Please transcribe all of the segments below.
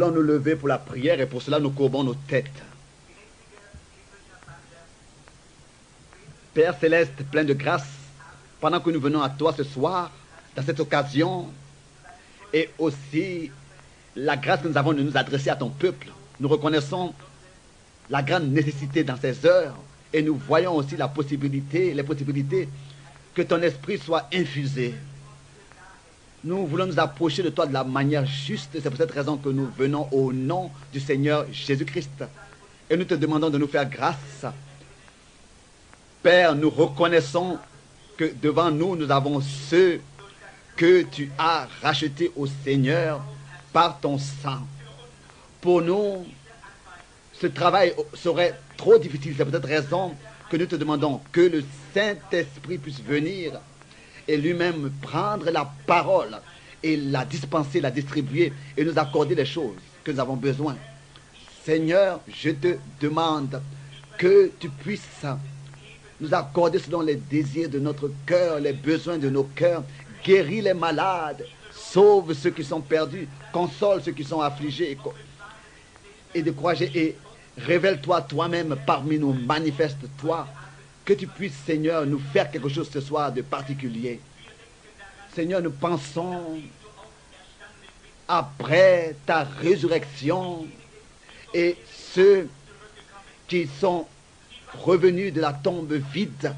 voulons nous lever pour la prière et pour cela nous courbons nos têtes. Père Céleste, plein de grâce, pendant que nous venons à toi ce soir, dans cette occasion, et aussi la grâce que nous avons de nous adresser à ton peuple, nous reconnaissons la grande nécessité dans ces heures et nous voyons aussi les possibilités que ton esprit soit infusé. Nous voulons nous approcher de toi de la manière juste. C'est pour cette raison que nous venons au nom du Seigneur Jésus-Christ. Et nous te demandons de nous faire grâce. Père, nous reconnaissons que devant nous, nous avons ceux que tu as rachetés au Seigneur par ton sang. Pour nous, ce travail serait trop difficile. C'est pour cette raison que nous te demandons que le Saint-Esprit puisse venir et lui-même prendre la parole et la dispenser, la distribuer et nous accorder les choses que nous avons besoin. Seigneur, je te demande que tu puisses nous accorder selon les désirs de notre cœur, les besoins de nos cœurs, guéris les malades, sauve ceux qui sont perdus, console ceux qui sont affligés et découragés et révèle-toi toi-même parmi nous, manifeste-toi. Que tu puisses, Seigneur, nous faire quelque chose ce soir de particulier. Seigneur, nous pensons après ta résurrection et ceux qui sont revenus de la tombe vide,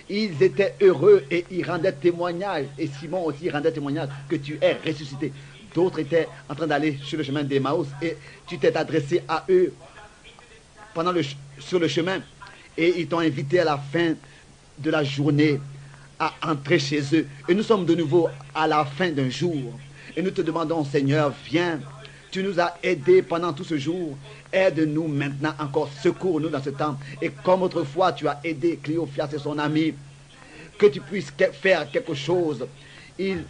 ils étaient heureux et ils rendaient témoignage. Et Simon aussi rendait témoignage que tu es ressuscité. D'autres étaient en train d'aller sur le chemin d'Emmaüs et tu t'es adressé à eux sur le chemin. Et ils t'ont invité à la fin de la journée à entrer chez eux. Et nous sommes de nouveau à la fin d'un jour. Et nous te demandons, Seigneur, viens. Tu nous as aidés pendant tout ce jour. Aide-nous maintenant encore. Secours-nous dans ce temps. Et comme autrefois, tu as aidé Cléophias et son ami. Que tu puisses faire quelque chose. Ils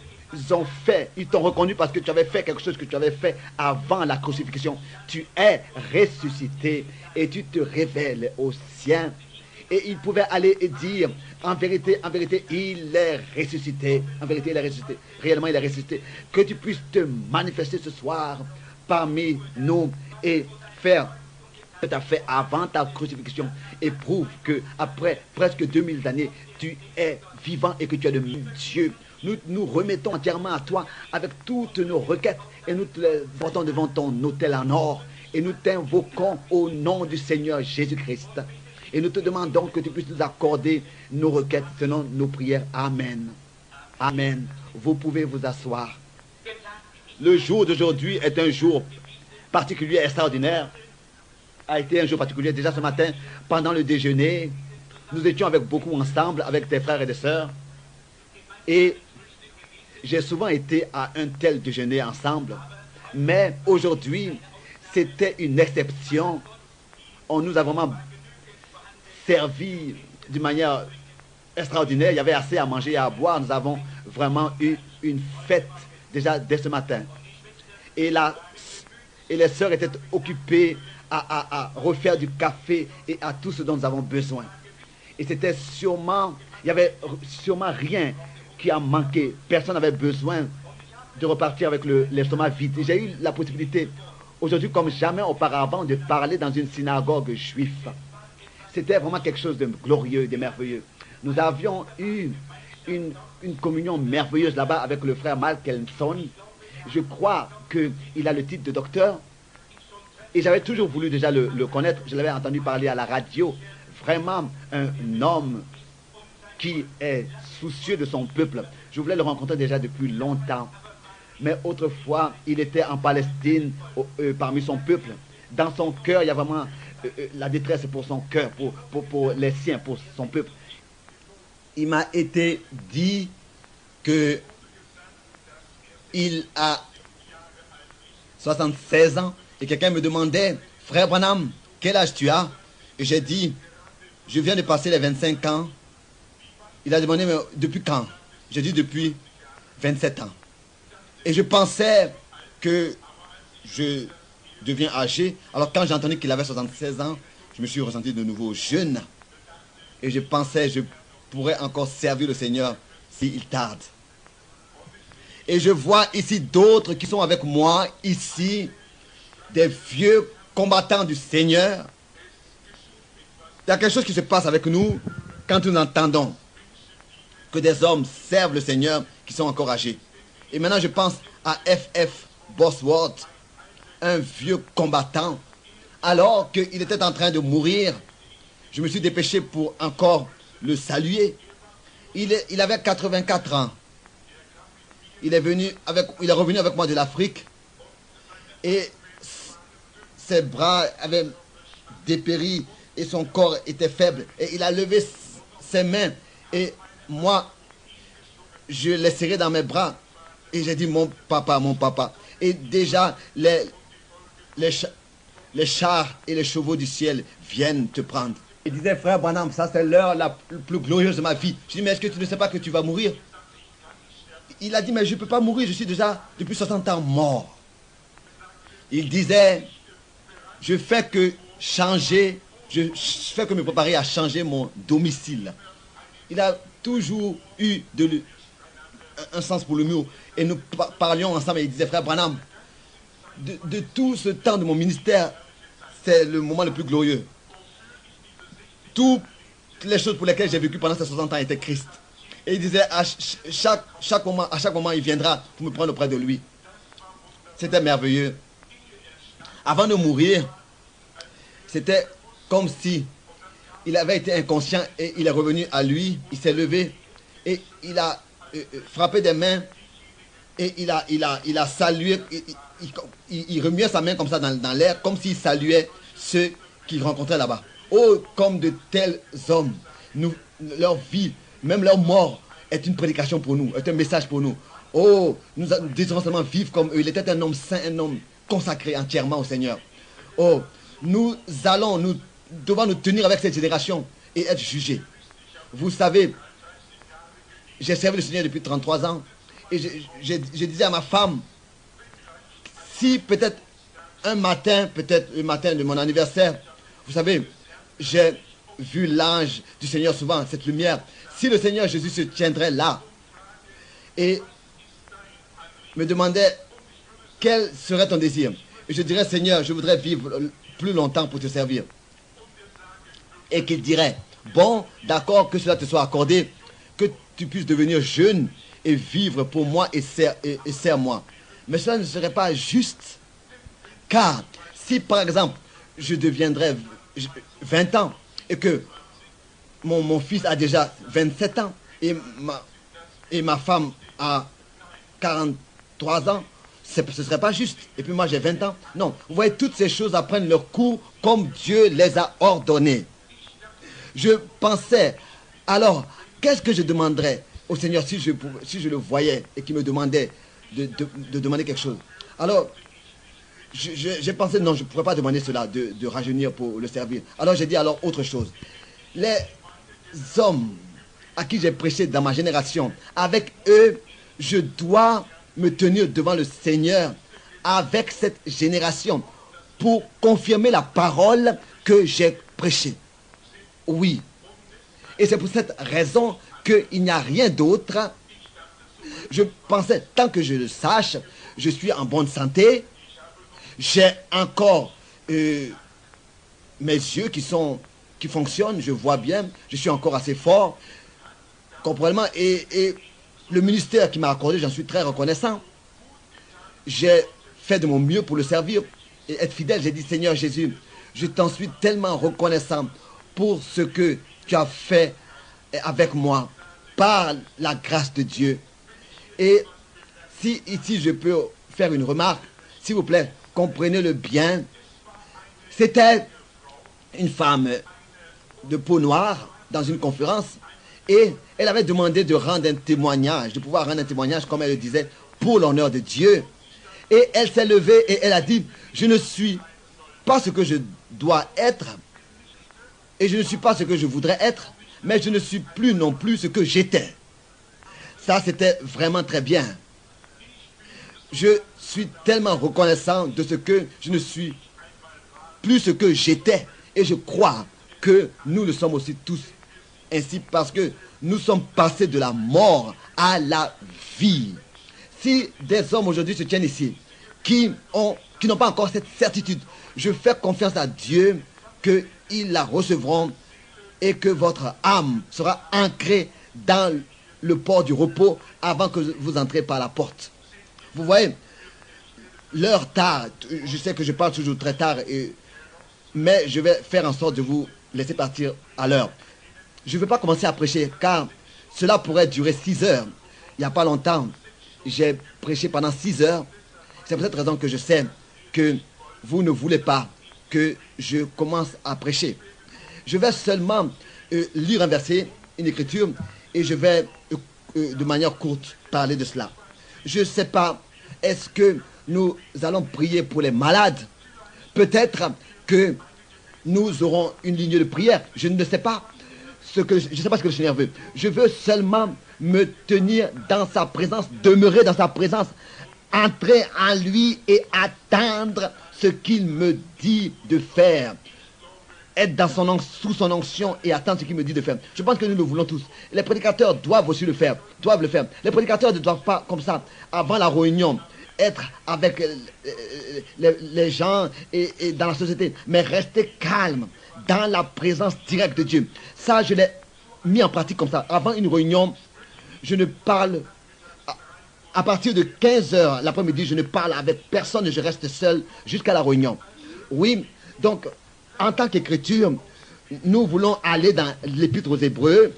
t'ont reconnu parce que tu avais fait quelque chose que tu avais fait avant la crucifixion. Tu es ressuscité et tu te révèles aux siens. Et ils pouvaient aller et dire, en vérité, il est ressuscité. En vérité, il est ressuscité. Réellement, il est ressuscité. Que tu puisses te manifester ce soir parmi nous et faire ce que tu as fait avant ta crucifixion. Et prouve que après presque 2000 années, tu es vivant et que tu es le Dieu. Nous nous remettons entièrement à toi avec toutes nos requêtes et nous te les portons devant ton autel en or et nous t'invoquons au nom du Seigneur Jésus-Christ. Et nous te demandons que tu puisses nous accorder nos requêtes selon nos prières. Amen. Amen. Vous pouvez vous asseoir. Le jour d'aujourd'hui est un jour particulier, extraordinaire. A été un jour particulier. Déjà ce matin, pendant le déjeuner, nous étions avec beaucoup ensemble, avec tes frères et des sœurs. Et j'ai souvent été à un tel déjeuner ensemble. Mais aujourd'hui, c'était une exception. On nous a vraiment servi d'une manière extraordinaire. Il y avait assez à manger et à boire. Nous avons vraiment eu une fête déjà dès ce matin. Et les sœurs étaient occupées à refaire du café et à tout ce dont nous avons besoin. Et c'était sûrement, il n'y avait sûrement rien qui a manqué. Personne n'avait besoin de repartir avec l'estomac vide. J'ai eu la possibilité aujourd'hui comme jamais auparavant de parler dans une synagogue juive. C'était vraiment quelque chose de glorieux, de merveilleux. Nous avions eu une communion merveilleuse là-bas avec le frère Malkelson. Je crois qu'il a le titre de docteur. Et j'avais toujours voulu déjà le connaître. Je l'avais entendu parler à la radio. Vraiment un homme qui est soucieux de son peuple. Je voulais le rencontrer déjà depuis longtemps. Mais autrefois, il était en Palestine parmi son peuple. Dans son cœur, il y a vraiment la détresse pour son cœur, pour les siens, pour son peuple. Il m'a été dit que il a 76 ans et quelqu'un me demandait, frère Branham, quel âge tu as? Et j'ai dit, je viens de passer les 25 ans. Il a demandé, mais depuis quand? J'ai dit, depuis 27 ans. Et je pensais que je deviens âgé. Alors quand j'ai entendu qu'il avait 76 ans, je me suis ressenti de nouveau jeune. Et je pensais, je pourrais encore servir le Seigneur s'il tarde. Et je vois ici d'autres qui sont avec moi ici des vieux combattants du Seigneur. Il y a quelque chose qui se passe avec nous quand nous entendons que des hommes servent le Seigneur qui sont encore âgés. Et maintenant, je pense à F.F. Bosworth, un vieux combattant. Alors qu'il était en train de mourir, je me suis dépêché pour encore le saluer. Il avait 84 ans. Il est revenu avec moi de l'Afrique. Et ses bras avaient dépéri et son corps était faible. Et il a levé ses mains. Et moi, je l'ai serré dans mes bras. Et j'ai dit, mon papa, mon papa. Et déjà, les chars et les chevaux du ciel viennent te prendre. Il disait, frère Branham, ça c'est l'heure la plus glorieuse de ma vie. Je dis, mais est-ce que tu ne sais pas que tu vas mourir? Il a dit, mais je ne peux pas mourir, je suis déjà depuis 60 ans mort. Il disait, je fais que me préparer à changer mon domicile. Il a toujours eu un sens pour l'humour. Et nous parlions ensemble et il disait, frère Branham, de tout ce temps de mon ministère, c'est le moment le plus glorieux. Toutes les choses pour lesquelles j'ai vécu pendant ces 60 ans étaient Christ. Et il disait, à chaque moment, il viendra pour me prendre auprès de lui. C'était merveilleux. Avant de mourir, c'était comme si il avait été inconscient et il est revenu à lui. Il s'est levé et il a frappé des mains et il a salué. Il remuait sa main comme ça dans l'air, comme s'il saluait ceux qu'il rencontrait là-bas. Oh, comme de tels hommes, leur vie, même leur mort, est une prédication pour nous, est un message pour nous. Oh, nous désirons seulement vivre comme eux. Il était un homme saint, un homme consacré entièrement au Seigneur. Oh, nous devons nous tenir avec cette génération et être jugés. Vous savez, j'ai servi le Seigneur depuis 33 ans et je disais à ma femme, si peut-être un matin, peut-être le matin de mon anniversaire, vous savez, j'ai vu l'ange du Seigneur souvent, cette lumière. Si le Seigneur Jésus se tiendrait là et me demandait quel serait ton désir, et je dirais, Seigneur, je voudrais vivre plus longtemps pour te servir. Et qu'il dirait, bon, d'accord, que cela te soit accordé, que tu puisses devenir jeune et vivre pour moi et serre-moi. Mais cela ne serait pas juste. Car si par exemple, je deviendrais 20 ans et que mon fils a déjà 27 ans et ma femme a 43 ans, ce ne serait pas juste. Et puis moi j'ai 20 ans. Non, vous voyez, toutes ces choses apprennent leur cours comme Dieu les a ordonnées. Je pensais, alors, qu'est-ce que je demanderais au Seigneur si je le voyais et qu'il me demandait de demander quelque chose? Alors, j'ai pensé, non, je ne pourrais pas demander cela, de rajeunir pour le servir. Alors j'ai dit alors autre chose. Les hommes à qui j'ai prêché dans ma génération, avec eux, je dois me tenir devant le Seigneur avec cette génération pour confirmer la parole que j'ai prêchée. Oui. Et c'est pour cette raison qu'il n'y a rien d'autre. Je pensais, tant que je le sache, je suis en bonne santé. J'ai encore mes yeux qui fonctionnent, je vois bien, je suis encore assez fort. Comprenez-moi. Et le ministère qui m'a accordé, j'en suis très reconnaissant. J'ai fait de mon mieux pour le servir et être fidèle. J'ai dit, Seigneur Jésus, je t'en suis tellement reconnaissant pour ce que tu as fait avec moi par la grâce de Dieu. Et si ici je peux faire une remarque, s'il vous plaît, comprenez-le bien. C'était une femme de peau noire dans une conférence et elle avait demandé de rendre un témoignage, de pouvoir rendre un témoignage, comme elle le disait, pour l'honneur de Dieu. Et elle s'est levée et elle a dit, je ne suis pas ce que je dois être et je ne suis pas ce que je voudrais être, mais je ne suis plus non plus ce que j'étais. Ça, c'était vraiment très bien. Je suis tellement reconnaissant de ce que je ne suis plus ce que j'étais. Et je crois que nous le sommes aussi tous ainsi parce que nous sommes passés de la mort à la vie. Si des hommes aujourd'hui se tiennent ici, qui n'ont pas encore cette certitude. Je fais confiance à Dieu qu'ils la recevront et que votre âme sera ancrée dans le port du repos avant que vous entrez par la porte. Vous voyez, l'heure tard, je sais que je parle toujours très tard, mais je vais faire en sorte de vous laisser partir à l'heure. Je ne vais pas commencer à prêcher car cela pourrait durer 6 heures. Il n'y a pas longtemps, j'ai prêché pendant 6 heures. C'est pour cette raison que je sais que vous ne voulez pas que je commence à prêcher. Je vais seulement lire un verset, une écriture, et je vais de manière courte parler de cela. Je ne sais pas, est-ce que nous allons prier pour les malades? Peut-être que nous aurons une ligne de prière. Je ne sais pas je ne sais pas ce que le Seigneur veut. Je veux seulement me tenir dans sa présence, demeurer dans sa présence, entrer en lui et attendre ce qu'il me dit de faire. Être sous son onction et attendre ce qu'il me dit de faire. Je pense que nous le voulons tous. Les prédicateurs doivent aussi le faire. Les prédicateurs ne doivent pas, comme ça, avant la réunion, être avec les gens et dans la société, mais rester calme dans la présence directe de Dieu. Ça, je l'ai mis en pratique comme ça. Avant une réunion, je ne parle à partir de 15 heures l'après-midi, je ne parle avec personne et je reste seul jusqu'à la réunion. Oui, donc, en tant qu'écriture, nous voulons aller dans l'Épître aux Hébreux,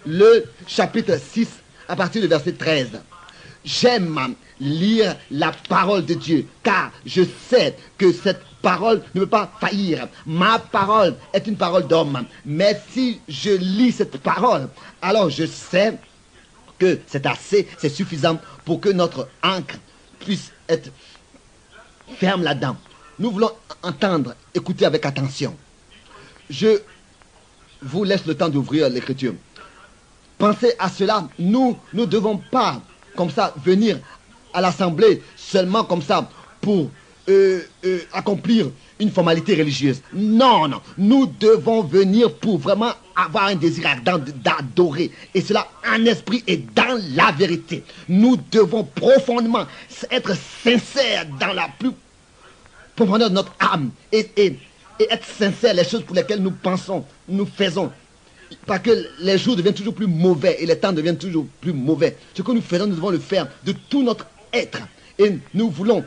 le chapitre 6, à partir du verset 13. J'aime lire la parole de Dieu, car je sais que cette parole ne peut pas faillir. Ma parole est une parole d'homme. Mais si je lis cette parole, alors je sais que c'est suffisant pour que notre encre puisse être ferme là-dedans. Nous voulons entendre, écouter avec attention. Je vous laisse le temps d'ouvrir l'écriture. Pensez à cela. Nous ne devons pas, comme ça, venir à l'assemblée seulement comme ça pour accomplir une formalité religieuse. Non, non. Nous devons venir pour vraiment avoir un désir ardent d'adorer. Et cela en esprit et dans la vérité. Nous devons profondément être sincères dans la plus profondeur de notre âme. Et être sincères les choses pour lesquelles nous pensons, nous faisons. Parce que les jours deviennent toujours plus mauvais et les temps deviennent toujours plus mauvais. Ce que nous faisons, nous devons le faire de tout notre être. Et nous voulons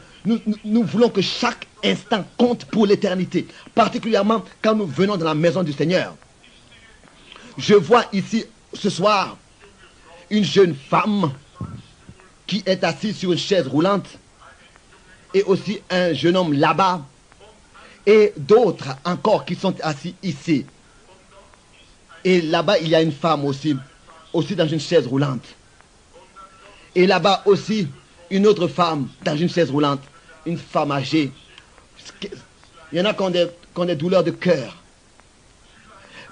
que chaque instant compte pour l'éternité. Particulièrement quand nous venons dans la maison du Seigneur. Je vois ici, ce soir, une jeune femme qui est assise sur une chaise roulante. Et aussi un jeune homme là-bas. Et d'autres encore qui sont assis ici. Et là-bas, il y a une femme aussi dans une chaise roulante. Et là-bas aussi, une autre femme dans une chaise roulante, une femme âgée. Il y en a qui ont des douleurs de cœur.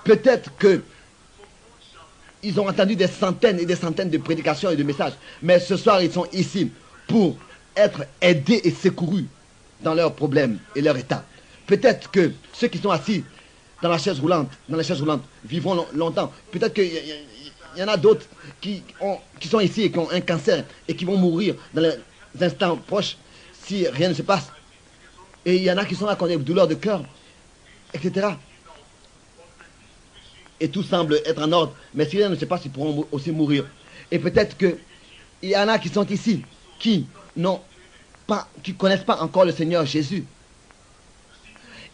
Peut-être que ils ont entendu des centaines et des centaines de prédications et de messages, mais ce soir, ils sont ici pour être aidés et secourus dans leurs problèmes et leur état. Peut-être que ceux qui sont assis dans les chaises roulantes vivront longtemps. Peut-être qu'il y en a d'autres qui sont ici et qui ont un cancer et qui vont mourir dans les instants proches si rien ne se passe. Et il y en a qui sont là qui ont des douleurs de cœur, etc. Et tout semble être en ordre. Mais si rien ne se passe, ils pourront aussi mourir. Et peut-être qu'il y en a qui sont ici, qui ne connaissent pas encore le Seigneur Jésus.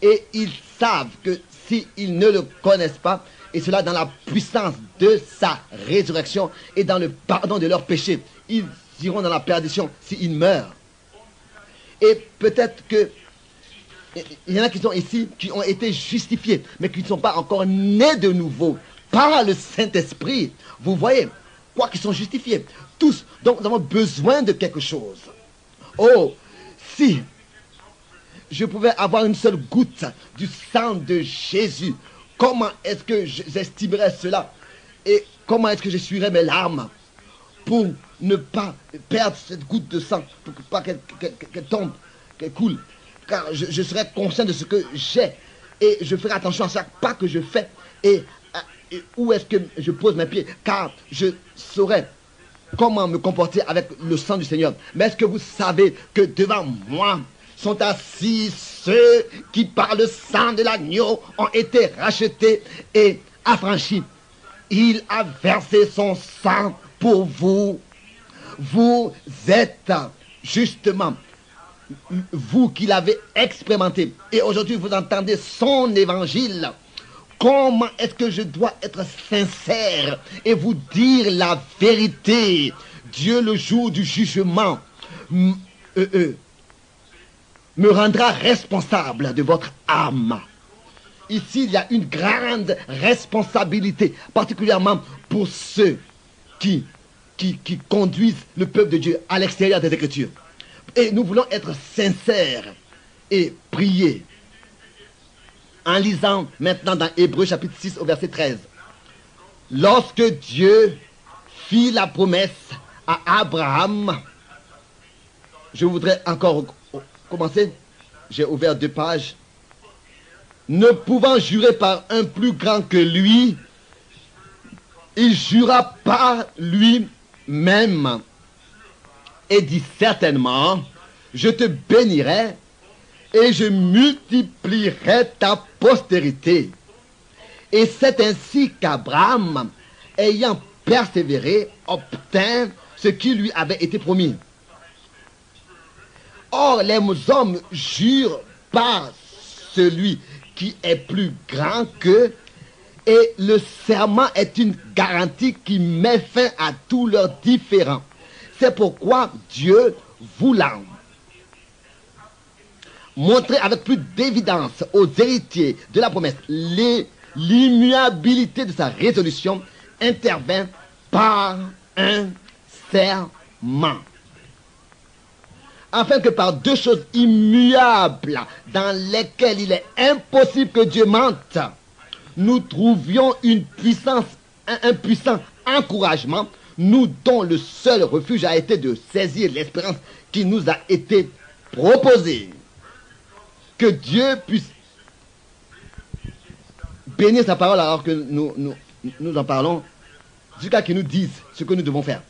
Et ils savent que s'ils ne le connaissent pas, et cela dans la puissance de sa résurrection et dans le pardon de leurs péchés, ils iront dans la perdition s'ils meurent. Et peut-être que il y en a qui sont ici, qui ont été justifiés, mais qui ne sont pas encore nés de nouveau par le Saint-Esprit. Vous voyez, quoi qu'ils sont justifiés, tous. Donc nous avons besoin de quelque chose. Oh, si je pouvais avoir une seule goutte du sang de Jésus, comment est-ce que j'estimerais cela? Et comment est-ce que j'essuierais mes larmes pour ne pas perdre cette goutte de sang, pour pas qu'elle tombe, qu'elle coule? Car je serai conscient de ce que j'ai et je ferai attention à chaque pas que je fais et où est-ce que je pose mes pieds, car je saurai comment me comporter avec le sang du Seigneur. Mais est-ce que vous savez que devant moi sont assis ceux qui par le sang de l'agneau ont été rachetés et affranchis. Il a versé son sang pour vous. Vous êtes justement, vous qui l'avez expérimenté. Et aujourd'hui, vous entendez son évangile. Comment est-ce que je dois être sincère et vous dire la vérité? Dieu, le jour du jugement, me rendra responsable de votre âme. Ici, il y a une grande responsabilité, particulièrement pour ceux qui conduisent le peuple de Dieu à l'extérieur des Écritures. Et nous voulons être sincères et prier en lisant maintenant dans Hébreux chapitre 6 au verset 13. Lorsque Dieu fit la promesse à Abraham, je voudrais encore commencer, j'ai ouvert 2 pages. Ne pouvant jurer par un plus grand que lui, il jura par lui-même et dit certainement, je te bénirai et je multiplierai ta postérité. Et c'est ainsi qu'Abraham, ayant persévéré, obtint ce qui lui avait été promis. Or, les hommes jurent par celui qui est plus grand qu'eux, et le serment est une garantie qui met fin à tous leurs différends. C'est pourquoi Dieu, voulant montrer avec plus d'évidence aux héritiers de la promesse l'immuabilité de sa résolution, intervint par un serment. Afin que par 2 choses immuables dans lesquelles il est impossible que Dieu mente, nous trouvions un puissant encouragement, nous dont le seul refuge a été de saisir l'espérance qui nous a été proposée. Que Dieu puisse bénir sa parole alors que nous en parlons, jusqu'à qu'il nous dise ce que nous devons faire.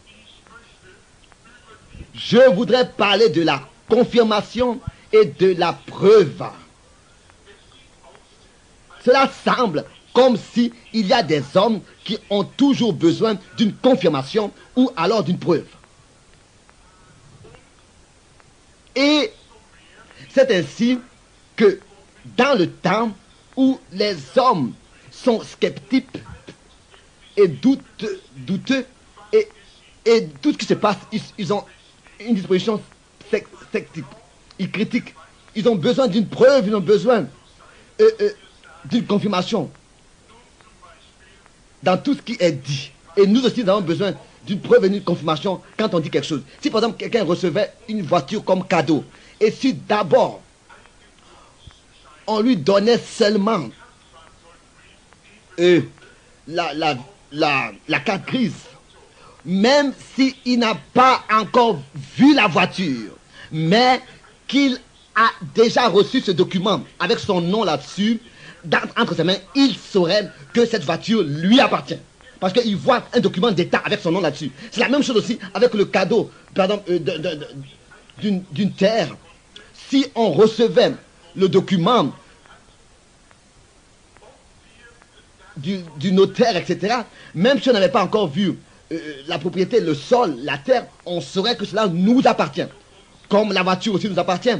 Je voudrais parler de la confirmation et de la preuve. Cela semble comme si il y a des hommes qui ont toujours besoin d'une confirmation ou alors d'une preuve. Et c'est ainsi que dans le temps où les hommes sont sceptiques et douteux et tout ce qui se passe, ils ont une disposition sceptique. Ils critiquent. Ils ont besoin d'une preuve, ils ont besoin d'une confirmation dans tout ce qui est dit. Et nous aussi, nous avons besoin d'une preuve et d'une confirmation quand on dit quelque chose. Si par exemple, quelqu'un recevait une voiture comme cadeau, et si d'abord, on lui donnait seulement la carte grise, même s'il n'a pas encore vu la voiture, mais qu'il a déjà reçu ce document avec son nom là-dessus, entre ses mains, il saurait que cette voiture lui appartient. Parce qu'il voit un document d'État avec son nom là-dessus. C'est la même chose aussi avec le cadeau, pardon, d'une terre. Si on recevait le document du notaire, etc., même si on n'avait pas encore vu la propriété, le sol, la terre, on saurait que cela nous appartient. Comme la voiture aussi nous appartient.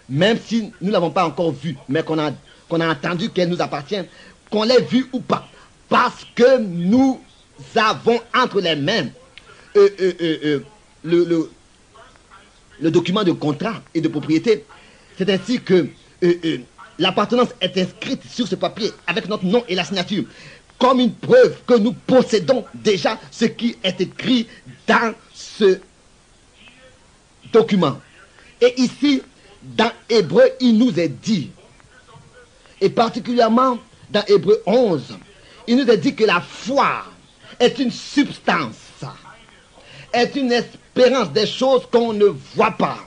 Même si nous ne l'avons pas encore vue, mais qu'on a entendu qu'elle nous appartient, qu'on l'ait vue ou pas. Parce que nous avons entre les mains le document de contrat et de propriété. C'est ainsi que l'appartenance est inscrite sur ce papier avec notre nom et la signature, comme une preuve que nous possédons déjà ce qui est écrit dans ce document. Et ici, dans Hébreux, il nous est dit, et particulièrement dans Hébreux 11, il nous est dit que la foi est une substance, est une espérance des choses qu'on ne voit pas,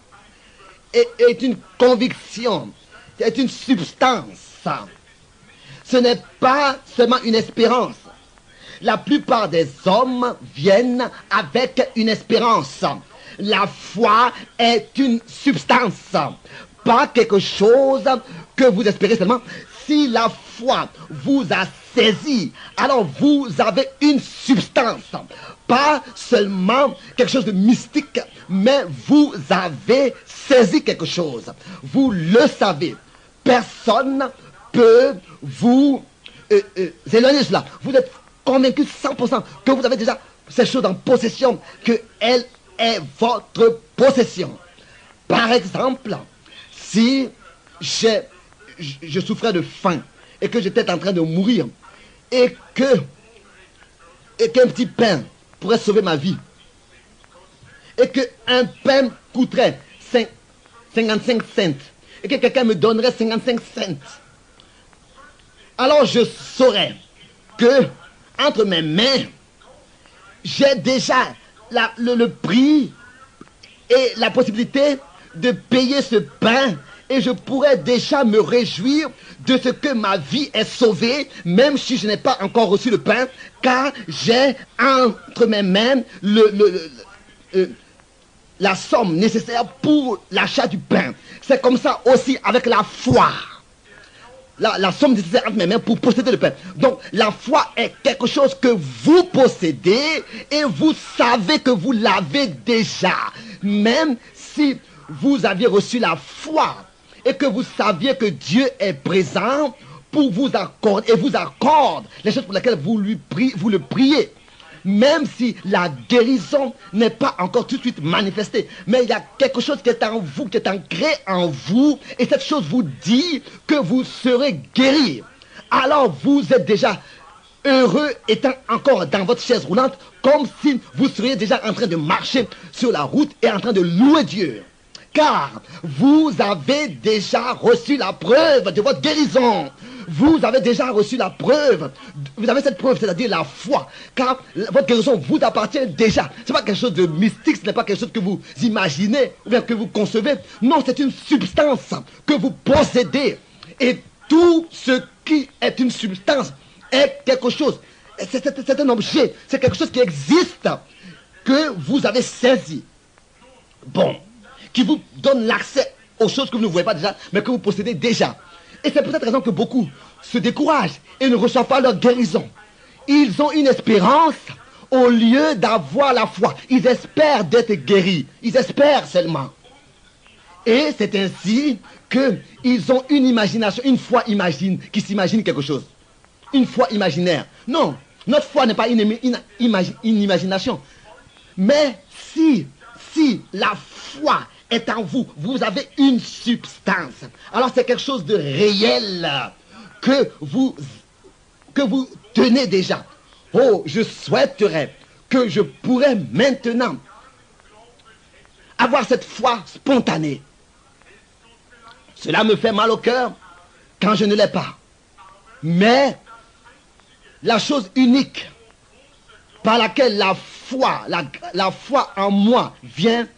et est une conviction, est une substance. Ce n'est pas seulement une espérance, la plupart des hommes viennent avec une espérance. La foi est une substance, pas quelque chose que vous espérez seulement. Si la foi vous a saisi, alors vous avez une substance, pas seulement quelque chose de mystique, mais vous avez saisi quelque chose. Vous le savez. Personne peut vous éloigner de cela. Vous êtes convaincu 100% que vous avez déjà ces choses en possession, qu'elle est votre possession. Par exemple, si je souffrais de faim et que j'étais en train de mourir et qu'un petit pain pourrait sauver ma vie et qu'un pain coûterait 55 cents et que quelqu'un me donnerait 55 cents, alors je saurais que entre mes mains j'ai déjà le prix et la possibilité de payer ce pain, et je pourrais déjà me réjouir de ce que ma vie est sauvée, même si je n'ai pas encore reçu le pain, car j'ai entre mes mains la somme nécessaire pour l'achat du pain. C'est comme ça aussi avec la foi. La somme nécessaire entre mes mains pour posséder le pain. Donc la foi est quelque chose que vous possédez et vous savez que vous l'avez déjà. Même si vous aviez reçu la foi et que vous saviez que Dieu est présent pour vous accorder, et vous accorde les choses pour lesquelles vous le priez. Même si la guérison n'est pas encore tout de suite manifestée, mais il y a quelque chose qui est en vous, qui est ancré en vous, et cette chose vous dit que vous serez guéri. Alors vous êtes déjà heureux étant encore dans votre chaise roulante, comme si vous seriez déjà en train de marcher sur la route et en train de louer Dieu. Car vous avez déjà reçu la preuve de votre guérison. Vous avez déjà reçu la preuve. Vous avez cette preuve, c'est-à-dire la foi. Car votre guérison vous appartient déjà. Ce n'est pas quelque chose de mystique, ce n'est pas quelque chose que vous imaginez ou bien que vous concevez. Non, c'est une substance que vous possédez. Et tout ce qui est une substance est quelque chose. C'est un objet, c'est quelque chose qui existe, que vous avez saisi. Bon, qui vous donne l'accès aux choses que vous ne voyez pas déjà, mais que vous possédez déjà. Et c'est pour cette raison que beaucoup se découragent et ne reçoivent pas leur guérison. Ils ont une espérance au lieu d'avoir la foi. Ils espèrent d'être guéris. Ils espèrent seulement. Et c'est ainsi qu'ils ont une imagination, une foi qui s'imagine quelque chose. Une foi imaginaire. Non, notre foi n'est pas une imagination. Mais si la foi est en vous, vous avez une substance. Alors c'est quelque chose de réel que vous tenez déjà. Oh, je souhaiterais que je pourrais maintenant avoir cette foi spontanée. Cela me fait mal au cœur quand je ne l'ai pas. Mais la chose unique par laquelle la foi en moi vient,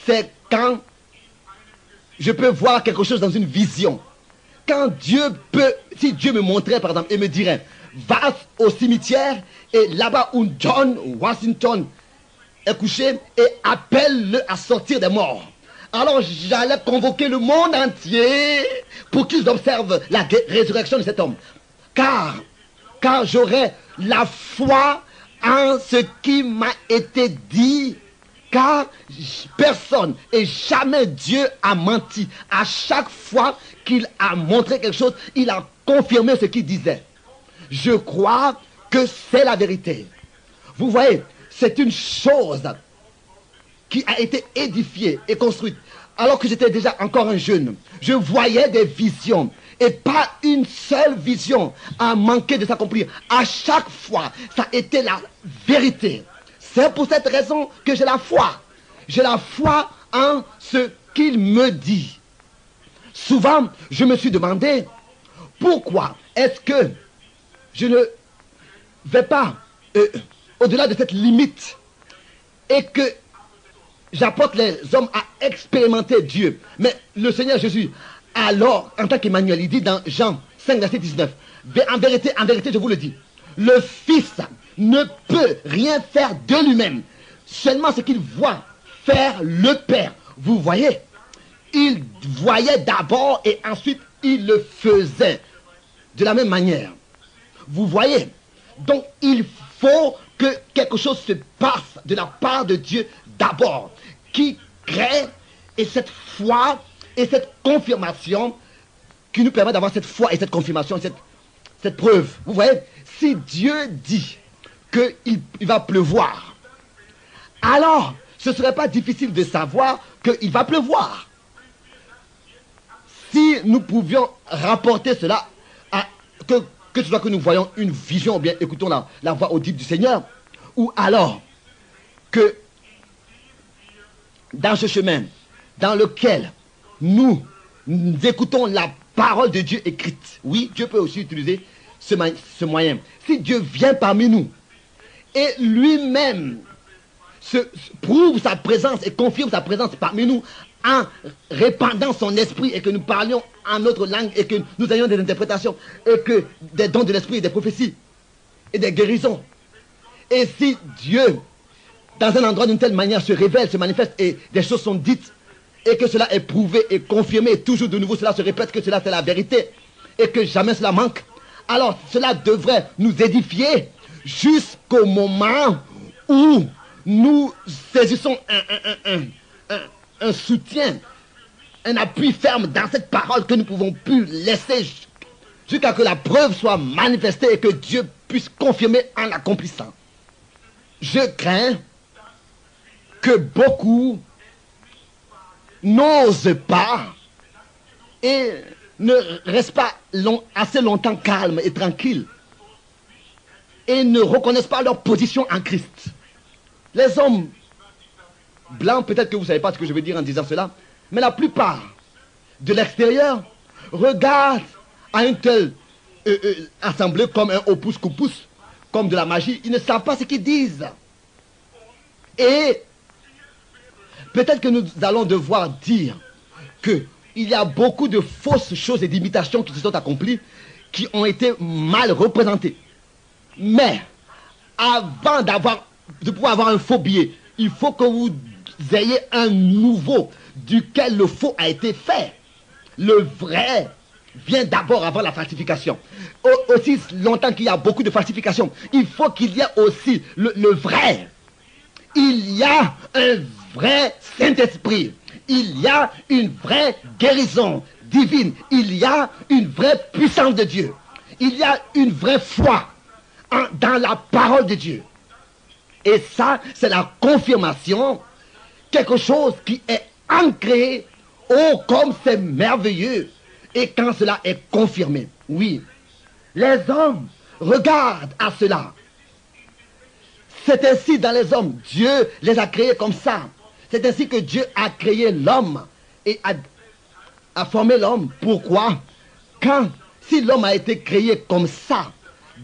c'est quand je peux voir quelque chose dans une vision. Quand si Dieu me montrait par exemple et me dirait, va au cimetière et là-bas où John Washington est couché et appelle-le à sortir des morts. Alors j'allais convoquer le monde entier pour qu'ils observent la résurrection de cet homme. Car j'aurais la foi en ce qui m'a été dit. Car personne et jamais Dieu a menti. À chaque fois qu'il a montré quelque chose, il a confirmé ce qu'il disait. Je crois que c'est la vérité. Vous voyez, c'est une chose qui a été édifiée et construite. Alors que j'étais déjà encore un jeune, je voyais des visions. Et pas une seule vision a manqué de s'accomplir. À chaque fois, ça a été la vérité. C'est pour cette raison que j'ai la foi. J'ai la foi en ce qu'il me dit. Souvent, je me suis demandé, pourquoi est-ce que je ne vais pas au-delà de cette limite et que j'apporte les hommes à expérimenter Dieu. Mais le Seigneur Jésus, alors, en tant qu'Emmanuel, il dit dans Jean 5, verset 19, en vérité, je vous le dis, Le Fils ne peut rien faire de lui-même. Seulement ce qu'il voit faire le Père. Vous voyez, il voyait d'abord et ensuite il le faisait de la même manière. Vous voyez, donc il faut que quelque chose se passe de la part de Dieu d'abord, qui crée et cette foi et cette confirmation qui nous permet d'avoir cette foi et cette confirmation, cette preuve. Vous voyez, si Dieu dit qu'il va pleuvoir, alors ce ne serait pas difficile de savoir qu'il va pleuvoir. Si nous pouvions rapporter cela, que ce soit que nous voyons une vision ou bien écoutons la voix audible du Seigneur, ou alors que dans ce chemin dans lequel nous écoutons la parole de Dieu écrite, oui, Dieu peut aussi utiliser ce moyen. Si Dieu vient parmi nous et lui-même prouve sa présence et confirme sa présence parmi nous en répandant son esprit et que nous parlions en notre langue et que nous ayons des interprétations et que des dons de l'esprit et des prophéties et des guérisons. Et si Dieu, dans un endroit d'une telle manière, se révèle, se manifeste et des choses sont dites et que cela est prouvé et confirmé et toujours de nouveau cela se répète que cela c'est la vérité et que jamais cela manque, alors cela devrait nous édifier jusqu'au moment où nous saisissons un soutien, un appui ferme dans cette parole que nous pouvons plus laisser jusqu'à ce que la preuve soit manifestée et que Dieu puisse confirmer en l'accomplissant. Je crains que beaucoup n'osent pas et ne restent pas assez longtemps calmes et tranquilles et ne reconnaissent pas leur position en Christ. Les hommes blancs, peut-être que vous ne savez pas ce que je veux dire en disant cela, mais la plupart de l'extérieur regardent à une telle assemblée comme un opus-coupus, comme de la magie. Ils ne savent pas ce qu'ils disent. Et peut-être que nous allons devoir dire qu'il y a beaucoup de fausses choses et d'imitations qui se sont accomplies, qui ont été mal représentées. Mais avant de pouvoir avoir un faux billet, il faut que vous ayez un nouveau duquel le faux a été fait. Le vrai vient d'abord avant la falsification. Aussi longtemps qu'il y a beaucoup de falsification, il faut qu'il y ait aussi le vrai. Il y a un vrai Saint-Esprit. Il y a une vraie guérison divine. Il y a une vraie puissance de Dieu. Il y a une vraie foi dans la parole de Dieu. Et ça, c'est la confirmation, quelque chose qui est ancré. Oh, comme c'est merveilleux. Et quand cela est confirmé, oui, les hommes regardent à cela. C'est ainsi dans les hommes. Dieu les a créés comme ça. C'est ainsi que Dieu a créé l'homme et a formé l'homme. Pourquoi? Si l'homme a été créé comme ça,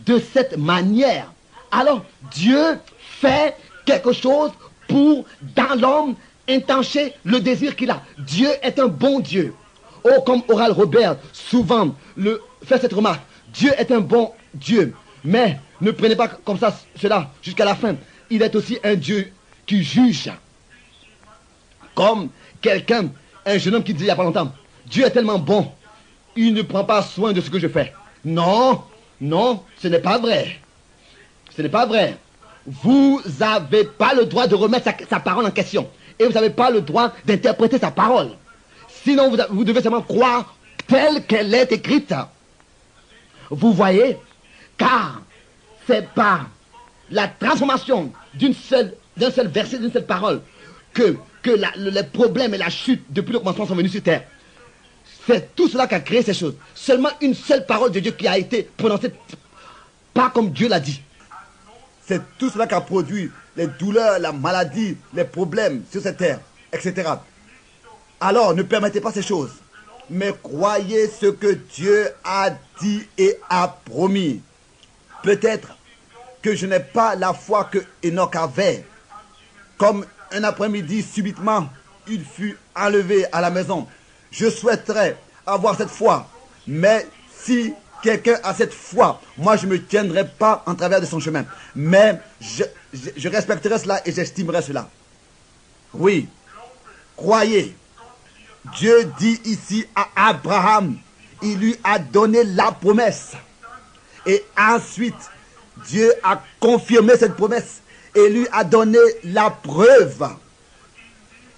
de cette manière, alors Dieu fait quelque chose pour, dans l'homme, intencher le désir qu'il a. Dieu est un bon Dieu. Oh, comme Oral Robert souvent fait cette remarque. Dieu est un bon Dieu. Mais ne prenez pas comme ça cela jusqu'à la fin. Il est aussi un Dieu qui juge. Comme un jeune homme qui dit il n'y a pas longtemps, Dieu est tellement bon, il ne prend pas soin de ce que je fais. Non, non, ce n'est pas vrai. Ce n'est pas vrai. Vous n'avez pas le droit de remettre sa parole en question. Et vous n'avez pas le droit d'interpréter sa parole. Sinon, vous devez seulement croire telle qu'elle est écrite. Vous voyez? Car c'est par la transformation d'un seul verset, d'une seule parole, que les problèmes et la chute depuis le commencement sont venus sur terre. C'est tout cela qui a créé ces choses. Seulement une seule parole de Dieu qui a été prononcée, pas comme Dieu l'a dit. C'est tout cela qui a produit les douleurs, la maladie, les problèmes sur cette terre, etc. Alors, ne permettez pas ces choses, mais croyez ce que Dieu a dit et a promis. Peut-être que je n'ai pas la foi que Enoch avait. Comme un après-midi, subitement, il fut enlevé à la maison. Je souhaiterais avoir cette foi, mais si quelqu'un a cette foi, moi je ne me tiendrai pas en travers de son chemin. Mais je respecterai cela et j'estimerai cela. Oui, croyez. Dieu dit ici à Abraham, il lui a donné la promesse. Et ensuite, Dieu a confirmé cette promesse et lui a donné la preuve.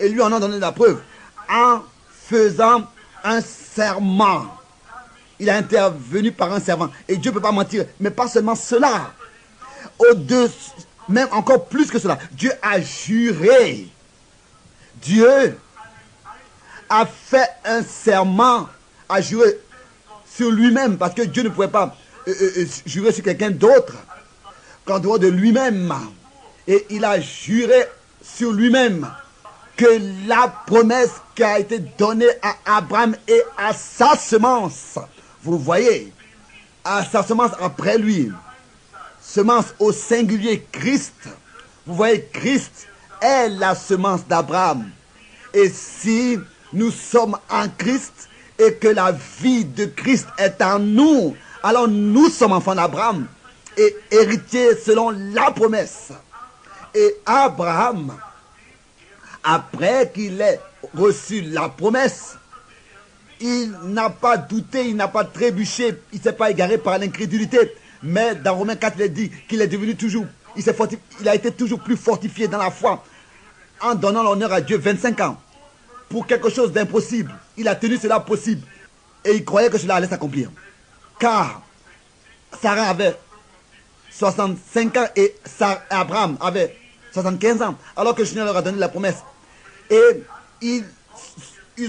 Et lui en a donné la preuve en faisant un serment. Il a intervenu par un serment. Et Dieu ne peut pas mentir. Mais pas seulement cela. Au-dessus, même encore plus que cela. Dieu a juré. Dieu a fait un serment, a juré sur lui-même. Parce que Dieu ne pouvait pas jurer sur quelqu'un d'autre qu'en dehors de lui-même. Et il a juré sur lui-même que la promesse qui a été donnée à Abraham et à sa semence, vous voyez, à sa semence après lui, semence au singulier Christ, vous voyez, Christ est la semence d'Abraham. Et si nous sommes en Christ et que la vie de Christ est en nous, alors nous sommes enfants d'Abraham et héritiers selon la promesse. Et Abraham, après qu'il ait reçu la promesse, il n'a pas douté, il n'a pas trébuché, il ne s'est pas égaré par l'incrédulité. Mais dans Romains 4, il est dit qu'il est devenu toujours, il a été toujours plus fortifié dans la foi en donnant l'honneur à Dieu 25 ans pour quelque chose d'impossible. Il a tenu cela possible et il croyait que cela allait s'accomplir. Car Sarah avait 65 ans et Abraham avait 75 ans, alors que le Seigneur leur a donné la promesse. Et il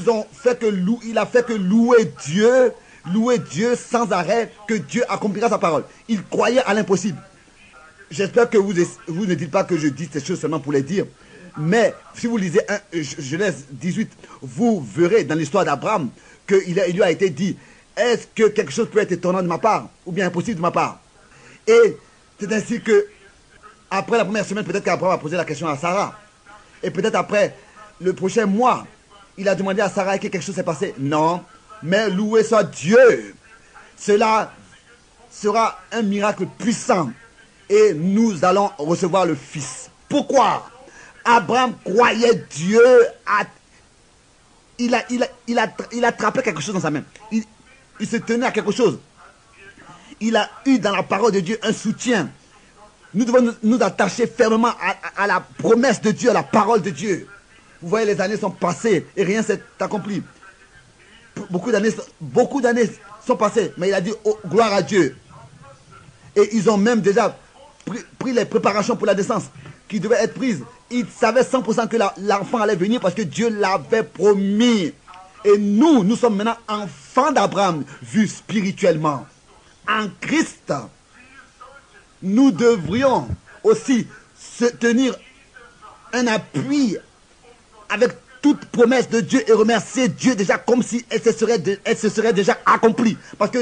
a fait que louer Dieu sans arrêt, que Dieu accomplira sa parole. Il croyait à l'impossible. J'espère que vous ne dites pas que je dis ces choses seulement pour les dire. Mais si vous lisez Genèse 18, vous verrez dans l'histoire d'Abraham qu'il lui a été dit, est-ce que quelque chose peut être étonnant de ma part ou bien impossible de ma part? Et c'est ainsi que, après la première semaine, peut-être qu'Abraham a posé la question à Sarah. Et peut-être après le prochain mois, il a demandé à Sarah que quelque chose s'est passé. Non, mais loué soit Dieu. Cela sera un miracle puissant. Et nous allons recevoir le Fils. Pourquoi? Abraham croyait Dieu. Il attrapait quelque chose dans sa main. Il se tenait à quelque chose. Il a eu dans la parole de Dieu un soutien. Nous devons nous attacher fermement à la promesse de Dieu, à la parole de Dieu. Vous voyez, les années sont passées et rien s'est accompli. Beaucoup d'années sont passées, mais il a dit oh, gloire à Dieu. Et ils ont même déjà pris les préparations pour la naissance qui devaient être prises. Ils savaient 100% que l'enfant allait venir parce que Dieu l'avait promis. Et nous sommes maintenant enfants d'Abraham, vus spirituellement. En Christ, nous devrions aussi se tenir un appui avec toute promesse de Dieu et remercier Dieu déjà comme si elle se serait déjà accomplie. Parce que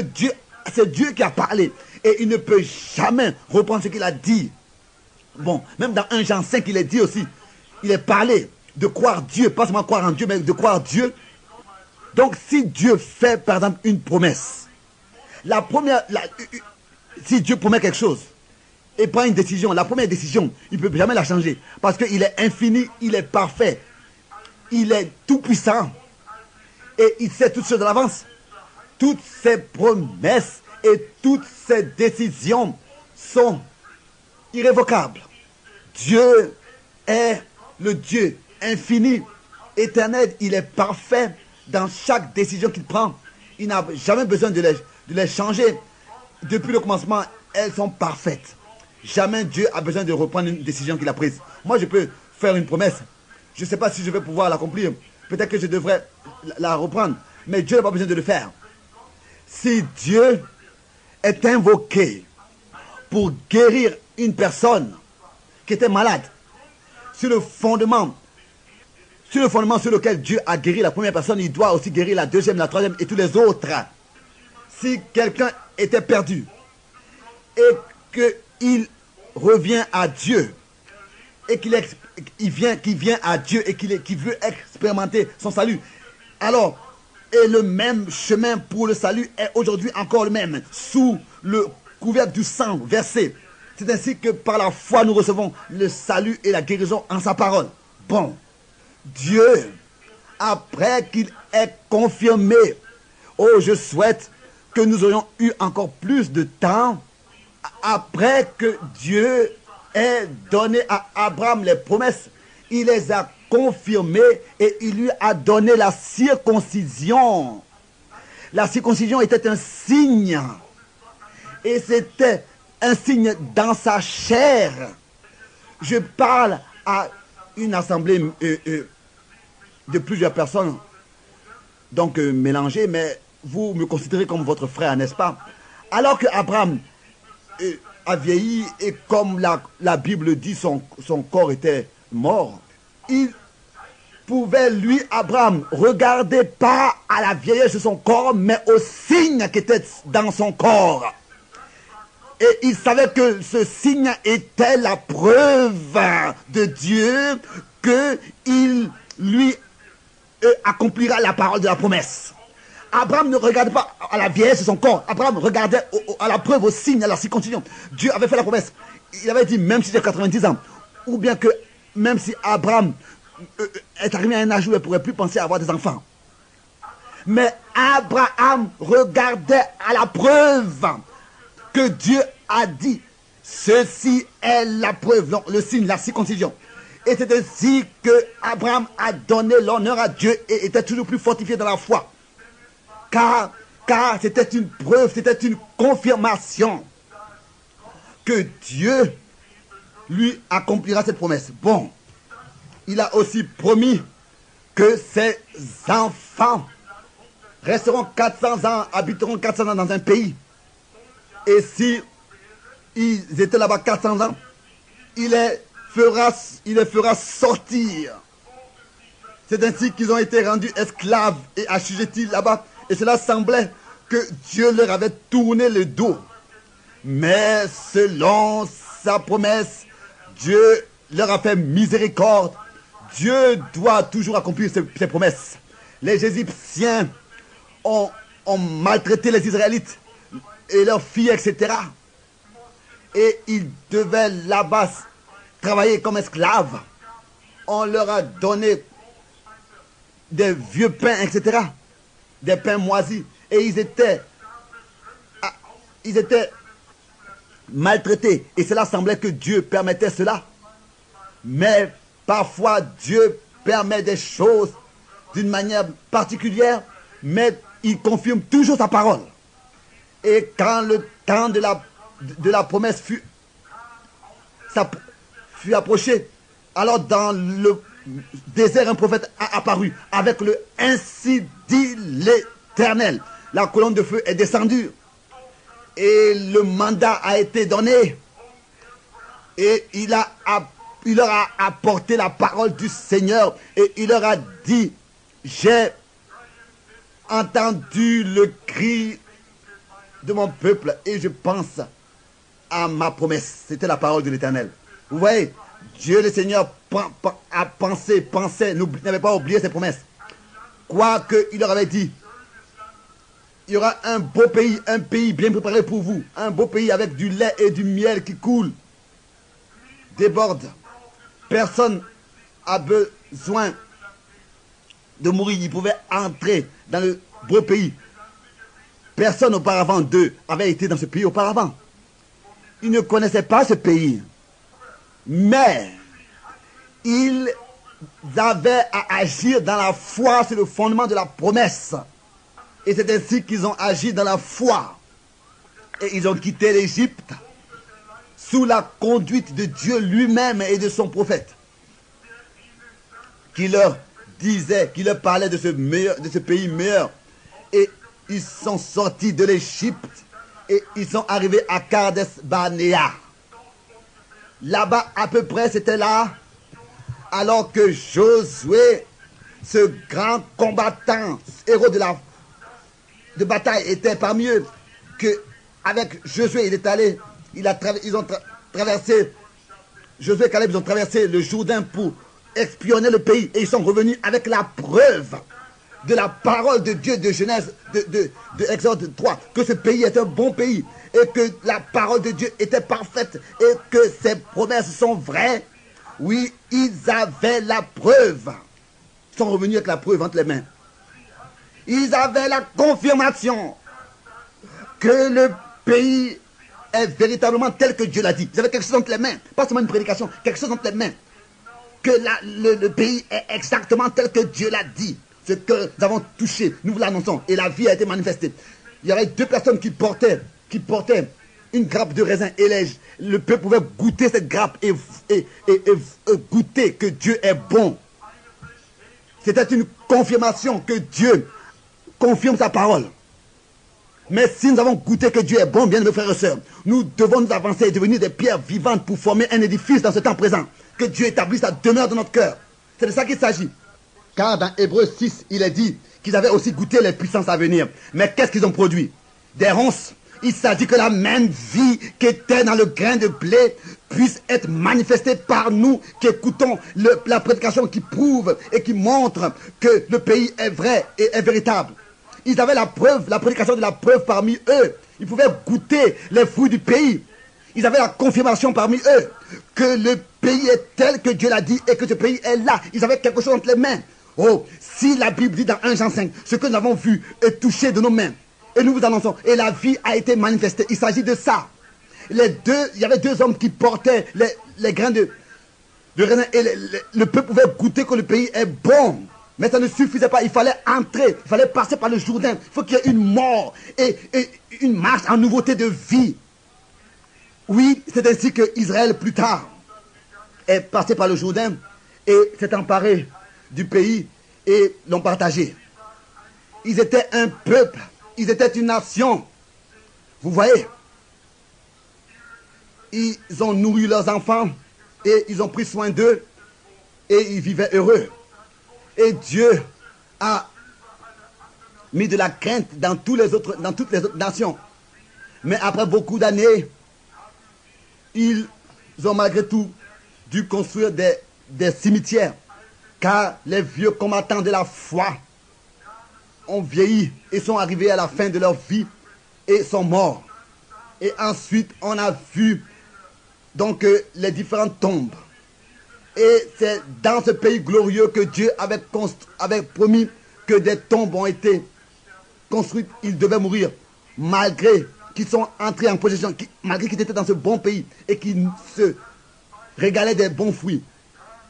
c'est Dieu qui a parlé. Et il ne peut jamais reprendre ce qu'il a dit. Bon, même dans 1 Jean 5, il est dit aussi, il est parlé de croire Dieu, pas seulement croire en Dieu, mais de croire Dieu. Donc si Dieu fait par exemple une promesse, si Dieu promet quelque chose et prend une décision, la première décision, il ne peut jamais la changer. Parce qu'il est infini, il est parfait, il est tout puissant et il sait toutes choses à l'avance. Toutes ses promesses et toutes ses décisions sont irrévocables. Dieu est le Dieu infini, éternel, il est parfait dans chaque décision qu'il prend. Il n'a jamais besoin de les changer. Depuis le commencement, elles sont parfaites. Jamais Dieu a besoin de reprendre une décision qu'il a prise. Moi, je peux faire une promesse. Je ne sais pas si je vais pouvoir l'accomplir. Peut-être que je devrais la reprendre. Mais Dieu n'a pas besoin de le faire. Si Dieu est invoqué pour guérir une personne qui était malade, sur le fondement sur lequel Dieu a guéri la première personne, il doit aussi guérir la deuxième, la troisième et tous les autres. Si quelqu'un était perdu et qu'il revient à Dieu et qu'il vient à Dieu et qu'il veut expérimenter son salut, alors Et le même chemin pour le salut est aujourd'hui encore le même, sous le couvercle du sang versé. C'est ainsi que par la foi nous recevons le salut et la guérison en sa parole. Bon, Dieu, après qu'il ait confirmé, oh, je souhaite que nous aurions eu encore plus de temps, après que Dieu ait donné à Abraham les promesses, il les a confirmées et il lui a donné la circoncision. La circoncision était un signe, et c'était un signe dans sa chair. Je parle à une assemblée de plusieurs personnes, donc mélangées, mais vous me considérez comme votre frère, n'est-ce pas? Alors que Abraham a vieilli et comme la Bible dit, son corps était mort, il pouvait, lui, Abraham, regarder pas à la vieillesse de son corps, mais au signe qui était dans son corps. Et il savait que ce signe était la preuve de Dieu qu'il lui accomplira la parole de la promesse. Abraham ne regardait pas à la vieillesse de son corps. Abraham regardait à la preuve, au signe, à la circoncision. Dieu avait fait la promesse. Il avait dit, même si j'ai 90 ans, ou bien que même si Abraham est arrivé à un âge où il ne pourrait plus penser à avoir des enfants. Mais Abraham regardait à la preuve que Dieu a dit. Ceci est la preuve, donc le signe, la circoncision. Et c'est ainsi que Abraham a donné l'honneur à Dieu et était toujours plus fortifié dans la foi. Car c'était une preuve, c'était une confirmation que Dieu lui accomplira cette promesse. Bon, il a aussi promis que ses enfants resteront 400 ans, habiteront 400 ans dans un pays. Et si ils étaient là-bas 400 ans, il les fera sortir. C'est ainsi qu'ils ont été rendus esclaves et assujettis là-bas. Et cela semblait que Dieu leur avait tourné le dos. Mais selon sa promesse, Dieu leur a fait miséricorde. Dieu doit toujours accomplir ses promesses. Les Égyptiens ont maltraité les Israélites et leurs filles, etc. Et ils devaient là-bas travailler comme esclaves. On leur a donné des vieux pains, etc. Des pains moisis. Et ils étaient maltraités. Et cela semblait que Dieu permettait cela. Mais parfois, Dieu permet des choses d'une manière particulière, mais il confirme toujours sa parole. Et quand le temps de la promesse fut approché, alors dans le désert, un prophète a apparu avec le « Ainsi dit l'Éternel ». La colonne de feu est descendue et le mandat a été donné. Et il leur a apporté la parole du Seigneur et il leur a dit, j'ai entendu le cri de mon peuple et je pense à ma promesse. C'était la parole de l'Éternel. Vous voyez, Dieu le Seigneur a pensé, n'avait pas oublié ses promesses. Quoique il leur avait dit, il y aura un beau pays, un pays bien préparé pour vous, un beau pays avec du lait et du miel qui coule, déborde. Personne n'a besoin de mourir. Ils pouvaient entrer dans le beau pays. Personne auparavant d'eux avait été dans ce pays auparavant. Ils ne connaissaient pas ce pays. Mais ils avaient à agir dans la foi sur le fondement de la promesse. Et c'est ainsi qu'ils ont agi dans la foi. Et ils ont quitté l'Égypte sous la conduite de Dieu lui-même et de son prophète, qui leur disait, qui leur parlait de ce pays meilleur. Et ils sont sortis de l'Égypte et ils sont arrivés à Kades Barnea. Là-bas, à peu près, c'était là, alors que Josué, ce grand combattant, héros de bataille, était parmi eux, que avec Josué, ils ont traversé, Josué et Caleb, ils ont traversé le Jourdain pour espionner le pays et ils sont revenus avec la preuve de la parole de Dieu de Genèse, de Exode 3, que ce pays est un bon pays et que la parole de Dieu était parfaite et que ses promesses sont vraies, oui, ils avaient la preuve. Ils sont revenus avec la preuve entre les mains. Ils avaient la confirmation que le pays est véritablement tel que Dieu l'a dit. Ils avaient quelque chose entre les mains, pas seulement une prédication, quelque chose entre les mains. Que le pays est exactement tel que Dieu l'a dit. Ce que nous avons touché, nous vous l'annonçons, et la vie a été manifestée. Il y avait 2 personnes qui portaient une grappe de raisin, et le peuple pouvait goûter cette grappe et goûter que Dieu est bon. C'était une confirmation que Dieu confirme sa parole. Mais si nous avons goûté que Dieu est bon, bien mes frères et sœurs, nous devons nous avancer et devenir des pierres vivantes pour former un édifice dans ce temps présent. Que Dieu établisse sa demeure dans notre cœur. C'est de ça qu'il s'agit. Car dans Hébreux 6, il est dit qu'ils avaient aussi goûté les puissances à venir. Mais qu'est-ce qu'ils ont produit? Des ronces. Il s'agit que la même vie qui était dans le grain de blé puisse être manifestée par nous qui écoutons la prédication qui prouve et qui montre que le pays est vrai et est véritable. Ils avaient la preuve, la prédication de la preuve parmi eux. Ils pouvaient goûter les fruits du pays. Ils avaient la confirmation parmi eux que le pays est tel que Dieu l'a dit et que ce pays est là. Ils avaient quelque chose entre les mains. Oh, si la Bible dit dans 1 Jean 5, ce que nous avons vu est touché de nos mains, et nous vous annonçons, et la vie a été manifestée. Il s'agit de ça. Il y avait 2 hommes qui portaient les grains de raisin, et le peuple pouvait goûter que le pays est bon. Mais ça ne suffisait pas, il fallait entrer, il fallait passer par le Jourdain. Il faut qu'il y ait une mort et une marche en nouveauté de vie. Oui, c'est ainsi que Israël plus tard est passé par le Jourdain et s'est emparé du pays et l'ont partagé. Ils étaient un peuple, ils étaient une nation. Vous voyez, ils ont nourri leurs enfants et ils ont pris soin d'eux et ils vivaient heureux. Et Dieu a mis de la crainte dans toutes les autres nations. Mais après beaucoup d'années, ils ont malgré tout dû construire des cimetières. Car les vieux combattants de la foi ont vieilli et sont arrivés à la fin de leur vie et sont morts. Et ensuite, on a vu donc les différentes tombes. Et c'est dans ce pays glorieux que Dieu avait promis que des tombes ont été construites. Ils devaient mourir malgré qu'ils sont entrés en possession, malgré qu'ils étaient dans ce bon pays et qu'ils se régalaient des bons fruits.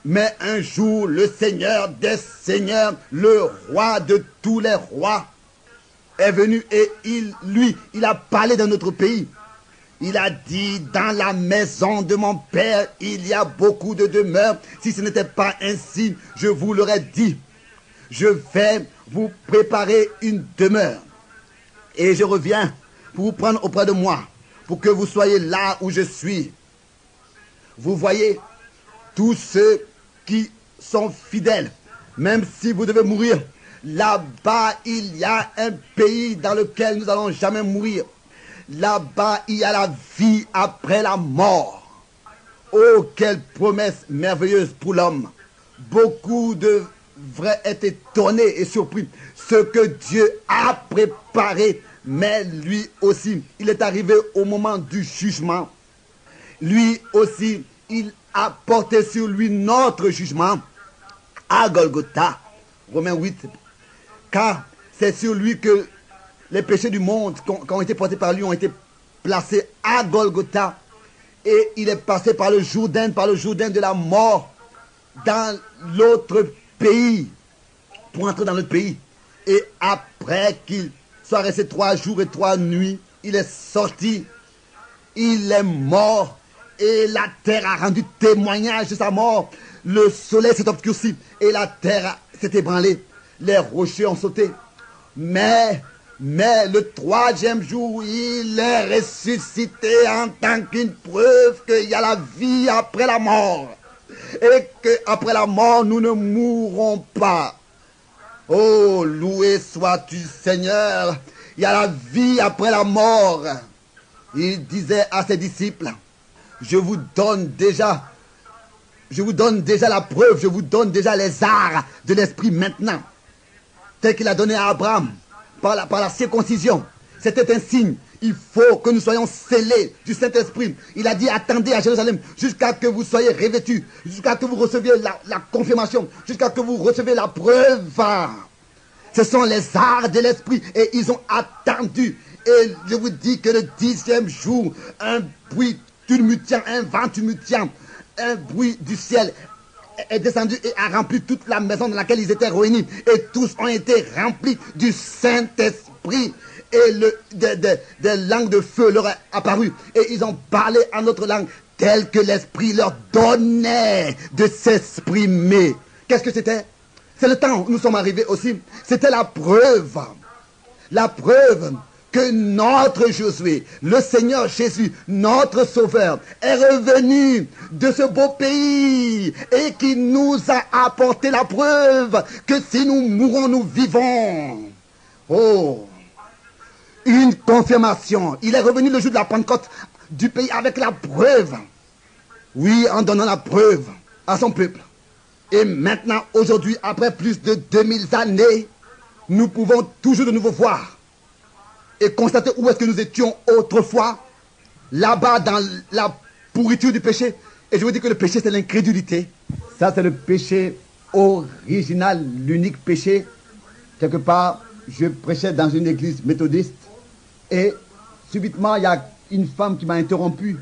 Mais un jour, le Seigneur des Seigneurs, le roi de tous les rois, est venu et il a parlé de notre pays. Il a dit, dans la maison de mon Père, il y a beaucoup de demeures. Si ce n'était pas ainsi, je vous l'aurais dit. Je vais vous préparer une demeure. Et je reviens pour vous prendre auprès de moi, pour que vous soyez là où je suis. Vous voyez, tous ceux qui sont fidèles, même si vous devez mourir, là-bas, il y a un pays dans lequel nous n'allons jamais mourir. Là-bas, il y a la vie après la mort. Oh, quelle promesse merveilleuse pour l'homme. Beaucoup devraient être étonnés et surpris. Ce que Dieu a préparé, mais lui aussi, il est arrivé au moment du jugement. Lui aussi, il a porté sur lui notre jugement à Golgotha. Romains 8. Car c'est sur lui que les péchés du monde qui ont été portés par lui ont été placés à Golgotha. Et il est passé par le Jourdain de la mort dans l'autre pays, pour entrer dans notre pays. Et après qu'il soit resté 3 jours et 3 nuits, il est sorti, il est mort, et la terre a rendu témoignage de sa mort. Le soleil s'est obscurci, et la terre s'est ébranlée. Les rochers ont sauté. Mais le 3e jour, il est ressuscité en tant qu'une preuve qu'il y a la vie après la mort. Et qu'après la mort, nous ne mourrons pas. Oh, loué sois-tu, Seigneur. Il y a la vie après la mort. Il disait à ses disciples, je vous donne déjà la preuve, je vous donne déjà les arts de l'esprit maintenant. tel qu'il a donné à Abraham par la circoncision. C'était un signe. Il faut que nous soyons scellés du Saint-Esprit. Il a dit, attendez à Jérusalem jusqu'à ce que vous soyez revêtus, jusqu'à ce que vous receviez la confirmation, jusqu'à ce que vous receviez la preuve. Ce sont les arts de l'Esprit et ils ont attendu. Et je vous dis que le 10e jour, un bruit tumultueux, un vent tumultueux, un bruit du ciel est descendu et a rempli toute la maison dans laquelle ils étaient réunis. Et tous ont été remplis du Saint-Esprit. Et des langues de feu leur est apparu. Et ils ont parlé en autre langue, tel que l'Esprit leur donnait de s'exprimer. Qu'est-ce que c'était? C'est le temps où nous sommes arrivés aussi. C'était la preuve. La preuve que notre Josué, le Seigneur Jésus, notre Sauveur, est revenu de ce beau pays et qui nous a apporté la preuve que si nous mourons, nous vivons. Oh! Une confirmation. Il est revenu le jour de la Pentecôte du pays avec la preuve. Oui, en donnant la preuve à son peuple. Et maintenant, aujourd'hui, après plus de 2000 années, nous pouvons toujours de nouveau voir et constater où est-ce que nous étions autrefois, là-bas dans la pourriture du péché. Et je vous dis que le péché, c'est l'incrédulité. Ça, c'est le péché original, l'unique péché. Quelque part, je prêchais dans une église méthodiste. Et subitement, il y a une femme qui m'a interrompu.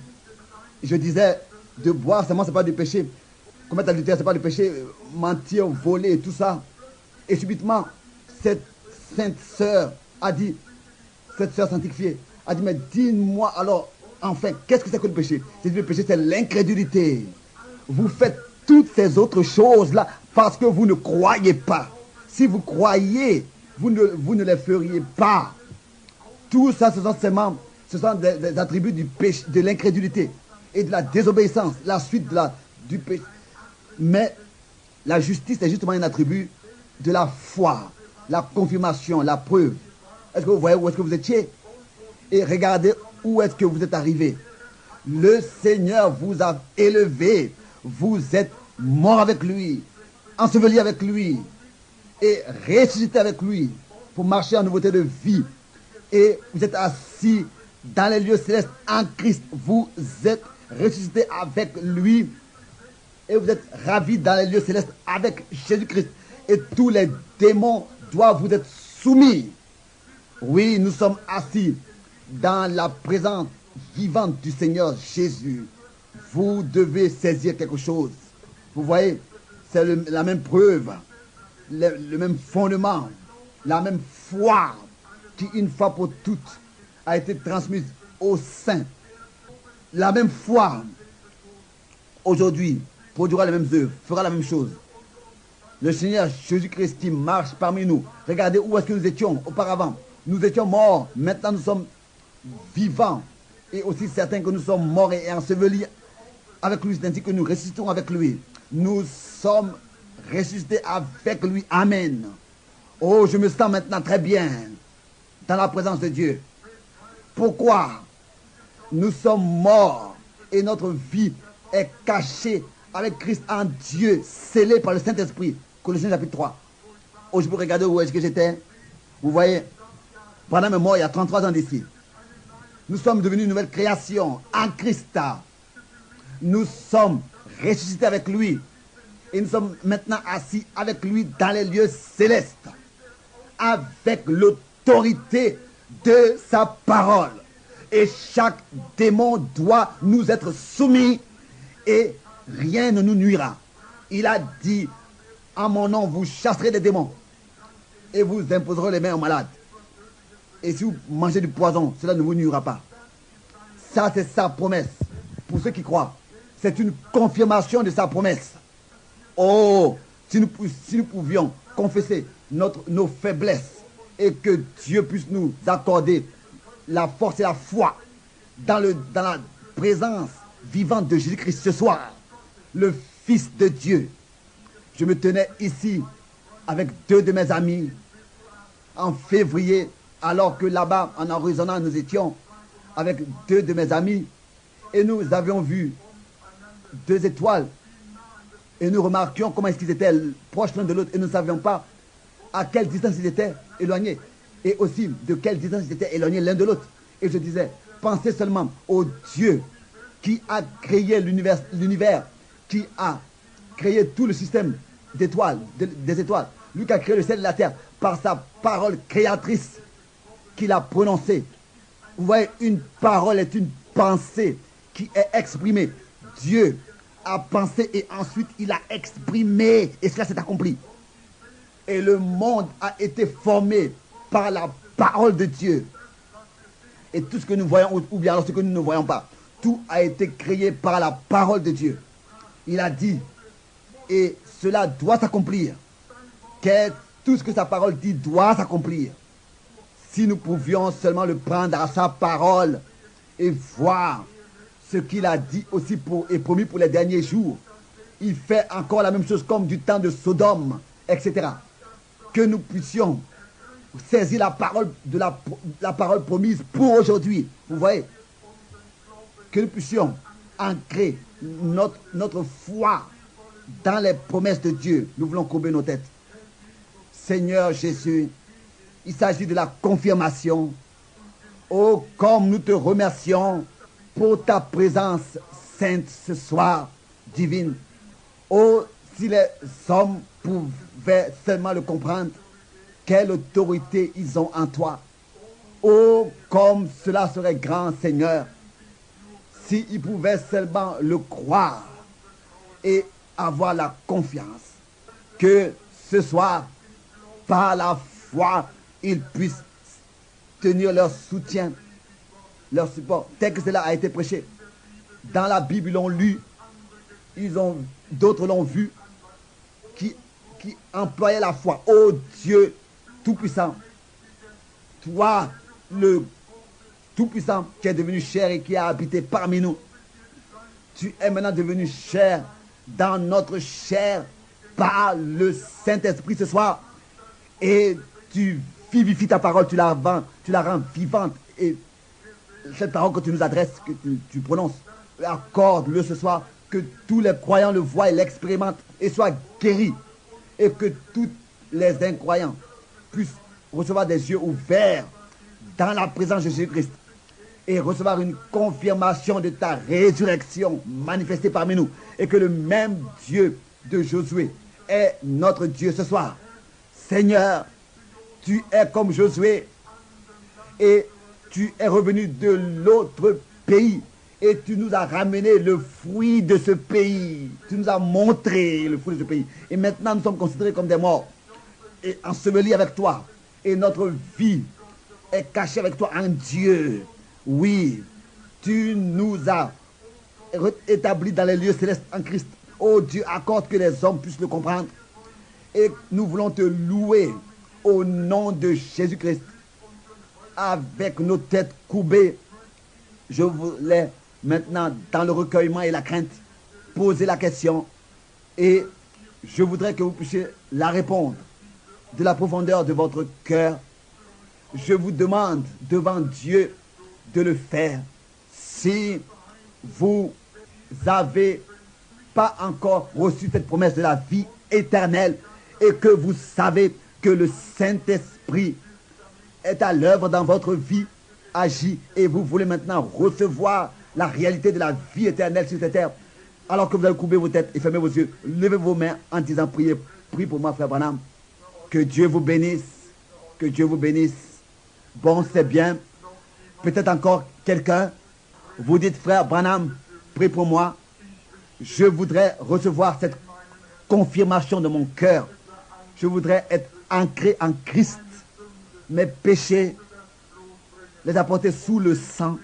Je disais, de boire seulement, ce n'est pas du péché. Commettre l'adultère, ce n'est pas du péché. Mentir, voler, tout ça. Et subitement, cette sainte sœur a dit, cette sœur sanctifiée, a dit, mais dis-moi alors, enfin, qu'est-ce que c'est que le péché? C'est le péché, c'est l'incrédulité. Vous faites toutes ces autres choses-là parce que vous ne croyez pas. Si vous croyez, vous ne les feriez pas. Tout ça, ce sont des attributs du péché, de l'incrédulité et de la désobéissance, la suite du péché. Mais la justice est justement un attribut de la foi, la confirmation, la preuve. Est-ce que vous voyez où est-ce que vous étiez? Et regardez où est-ce que vous êtes arrivé. Le Seigneur vous a élevé. Vous êtes mort avec lui, enseveli avec lui et ressuscité avec lui pour marcher en nouveauté de vie. Et vous êtes assis dans les lieux célestes en Christ. Vous êtes ressuscité avec lui. Et vous êtes ravis dans les lieux célestes avec Jésus-Christ. Et tous les démons doivent vous être soumis. Oui, nous sommes assis dans la présence vivante du Seigneur Jésus. Vous devez saisir quelque chose. Vous voyez, c'est la même preuve, le même fondement, la même foi qui, une fois pour toutes, a été transmise aux saints. La même foi, aujourd'hui, produira les mêmes œuvres, fera la même chose. Le Seigneur Jésus-Christ qui marche parmi nous. Regardez où est-ce que nous étions auparavant. Nous étions morts, maintenant nous sommes vivants. Et aussi certains que nous sommes morts et ensevelis avec lui, c'est ainsi que nous ressuscitons avec lui. Nous sommes ressuscités avec lui. Amen. Oh, je me sens maintenant très bien dans la présence de Dieu. Pourquoi? Nous sommes morts et notre vie est cachée avec Christ en Dieu, scellée par le Saint-Esprit. Colossiens chapitre 3. Oh, je peux regarder où est-ce que j'étais. Vous voyez, pendant mes morts, il y a 33 ans d'ici. Nous sommes devenus une nouvelle création en Christ. Nous sommes ressuscités avec lui. Et nous sommes maintenant assis avec lui dans les lieux célestes. Avec l'autorité de sa parole. Et chaque démon doit nous être soumis. Et rien ne nous nuira. Il a dit, en mon nom, vous chasserez des démons. Et vous imposerez les mains aux malades. Et si vous mangez du poison, cela ne vous nuira pas. Ça, c'est sa promesse. Pour ceux qui croient. C'est une confirmation de sa promesse. Oh, si nous pouvions confesser nos faiblesses et que Dieu puisse nous accorder la force et la foi dans la présence vivante de Jésus-Christ ce soir, le Fils de Dieu. Je me tenais ici avec 2 de mes amis en février, alors que là-bas, en Arizona, nous étions avec 2 de mes amis et nous avions vu 2 étoiles et nous remarquions comment est-ce qu'ils étaient proches l'un de l'autre et nous ne savions pas à quelle distance ils étaient éloignés et aussi de quelle distance ils étaient éloignés l'un de l'autre. Et je disais, pensez seulement au Dieu qui a créé l'univers, qui a créé tout le système d'étoiles, des étoiles. Lui qui a créé le ciel et la terre par sa parole créatrice qu'il a prononcée. Vous voyez, une parole est une pensée qui est exprimée. Dieu a pensé et ensuite il a exprimé et cela s'est accompli. Et le monde a été formé par la parole de Dieu. Et tout ce que nous voyons, ou bien alors ce que nous ne voyons pas, tout a été créé par la parole de Dieu. Il a dit, et cela doit s'accomplir. Tout ce que sa parole dit doit s'accomplir. Si nous pouvions seulement le prendre à sa parole et voir ce qu'il a dit aussi et promis pour les derniers jours. Il fait encore la même chose comme du temps de Sodome, etc. Que nous puissions saisir la parole la parole promise pour aujourd'hui. Vous voyez, que nous puissions ancrer notre foi dans les promesses de Dieu. Nous voulons courber nos têtes. Seigneur Jésus, il s'agit de la confirmation. Oh, comme nous te remercions pour ta présence sainte ce soir, divine. Oh, si les hommes pouvaient seulement le comprendre, quelle autorité ils ont en toi. Oh, comme cela serait grand, Seigneur, s'ils pouvaient seulement le croire et avoir la confiance que ce soir, par la foi, ils puissent tenir leur soutien, leur support, tel que cela a été prêché. Dans la Bible, ils l'ont lu, d'autres l'ont vu, qui employaient la foi. Oh Dieu Tout-Puissant, toi, le Tout-Puissant, qui est devenu chair et qui a habité parmi nous, tu es maintenant devenu chair dans notre chair par le Saint-Esprit ce soir. Et tu vivifies ta parole, tu la rends vivante. Et cette parole que tu nous adresses, que tu prononces, accorde-le ce soir, que tous les croyants le voient et l'expérimentent et soient guéris. Et que tous les incroyants puissent recevoir des yeux ouverts dans la présence de Jésus-Christ et recevoir une confirmation de ta résurrection manifestée parmi nous. Et que le même Dieu de Josué est notre Dieu ce soir. Seigneur, tu es comme Josué et tu es revenu de l'autre pays et tu nous as ramené le fruit de ce pays. Tu nous as montré le fruit de ce pays. Et maintenant, nous sommes considérés comme des morts et ensevelis avec toi. Et notre vie est cachée avec toi en Dieu. Oui, tu nous as établis dans les lieux célestes en Christ. Oh Dieu, accorde que les hommes puissent le comprendre. Et nous voulons te louer au nom de Jésus-Christ. Avec nos têtes courbées, je voulais maintenant, dans le recueillement et la crainte, poser la question. Et je voudrais que vous puissiez la répondre de la profondeur de votre cœur. Je vous demande devant Dieu de le faire. Si vous n'avez pas encore reçu cette promesse de la vie éternelle, et que vous savez que le Saint-Esprit est à l'œuvre dans votre vie, agit, et vous voulez maintenant recevoir la réalité de la vie éternelle sur cette terre, alors que vous allez courber vos têtes et fermer vos yeux, levez vos mains en disant, priez, prie pour moi, frère Branham. Que Dieu vous bénisse, que Dieu vous bénisse. Bon, c'est bien. Peut-être encore quelqu'un, vous dites, frère Branham, prie pour moi. Je voudrais recevoir cette confirmation de mon cœur. Je voudrais être ancré en Christ. Mes péchés, les apporter sous le sang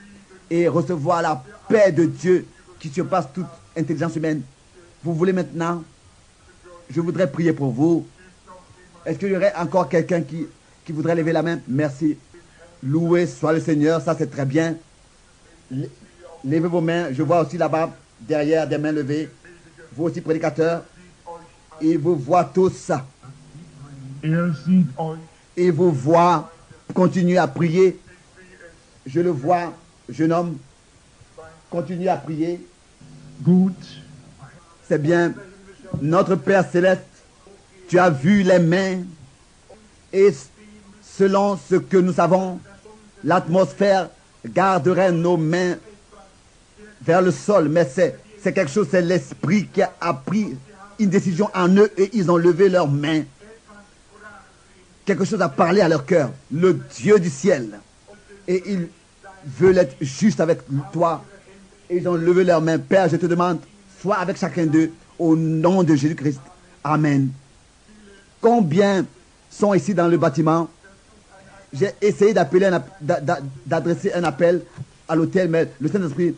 et recevoir la paix de Dieu qui surpasse toute intelligence humaine. Vous voulez maintenant, je voudrais prier pour vous. Est-ce qu'il y aurait encore quelqu'un qui voudrait lever la main? Merci. Loué soit le Seigneur, ça c'est très bien. Levez vos mains. Je vois aussi là-bas, derrière, des mains levées. Vous aussi, prédicateurs. Il vous voit tous. Il vous voit. Continuez à prier. Je le vois, jeune homme. Continuez à prier. C'est bien. Notre Père Céleste, tu as vu les mains Et selon ce que nous savons, l'atmosphère garderait nos mains vers le sol. Mais c'est quelque chose, c'est l'esprit qui a pris une décision en eux et ils ont levé leurs mains. Quelque chose a parlé à leur cœur. Le Dieu du ciel. Et ils veulent être juste avec toi. Et ils ont levé leurs mains. Père, je te demande, sois avec chacun d'eux au nom de Jésus-Christ. Amen. Combien sont ici dans le bâtiment? J'ai essayé d'adresser un appel à l'hôtel, mais le Saint-Esprit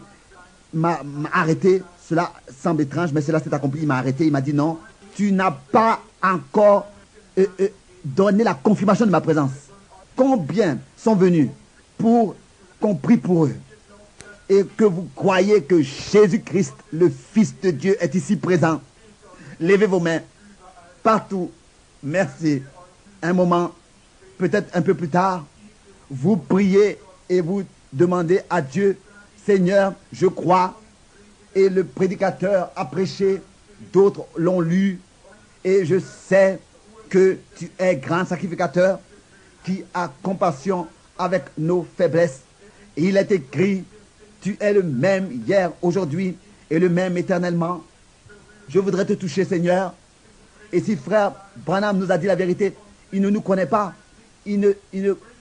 m'a arrêté. Cela semble étrange, mais cela s'est accompli. Il m'a arrêté. Il m'a dit non, tu n'as pas encore donné la confirmation de ma présence. Combien sont venus pour qu'on prie pour eux et que vous croyez que Jésus-Christ, le Fils de Dieu, est ici présent? Levez vos mains partout. Merci. Un moment, peut-être un peu plus tard, vous priez et vous demandez à Dieu, Seigneur, je crois. Et le prédicateur a prêché, d'autres l'ont lu, et je sais que tu es grand sacrificateur qui a compassion avec nos faiblesses. Et il est écrit, tu es le même hier, aujourd'hui et le même éternellement. Je voudrais te toucher, Seigneur. Et si frère Branham nous a dit la vérité, il ne nous connaît pas, il ne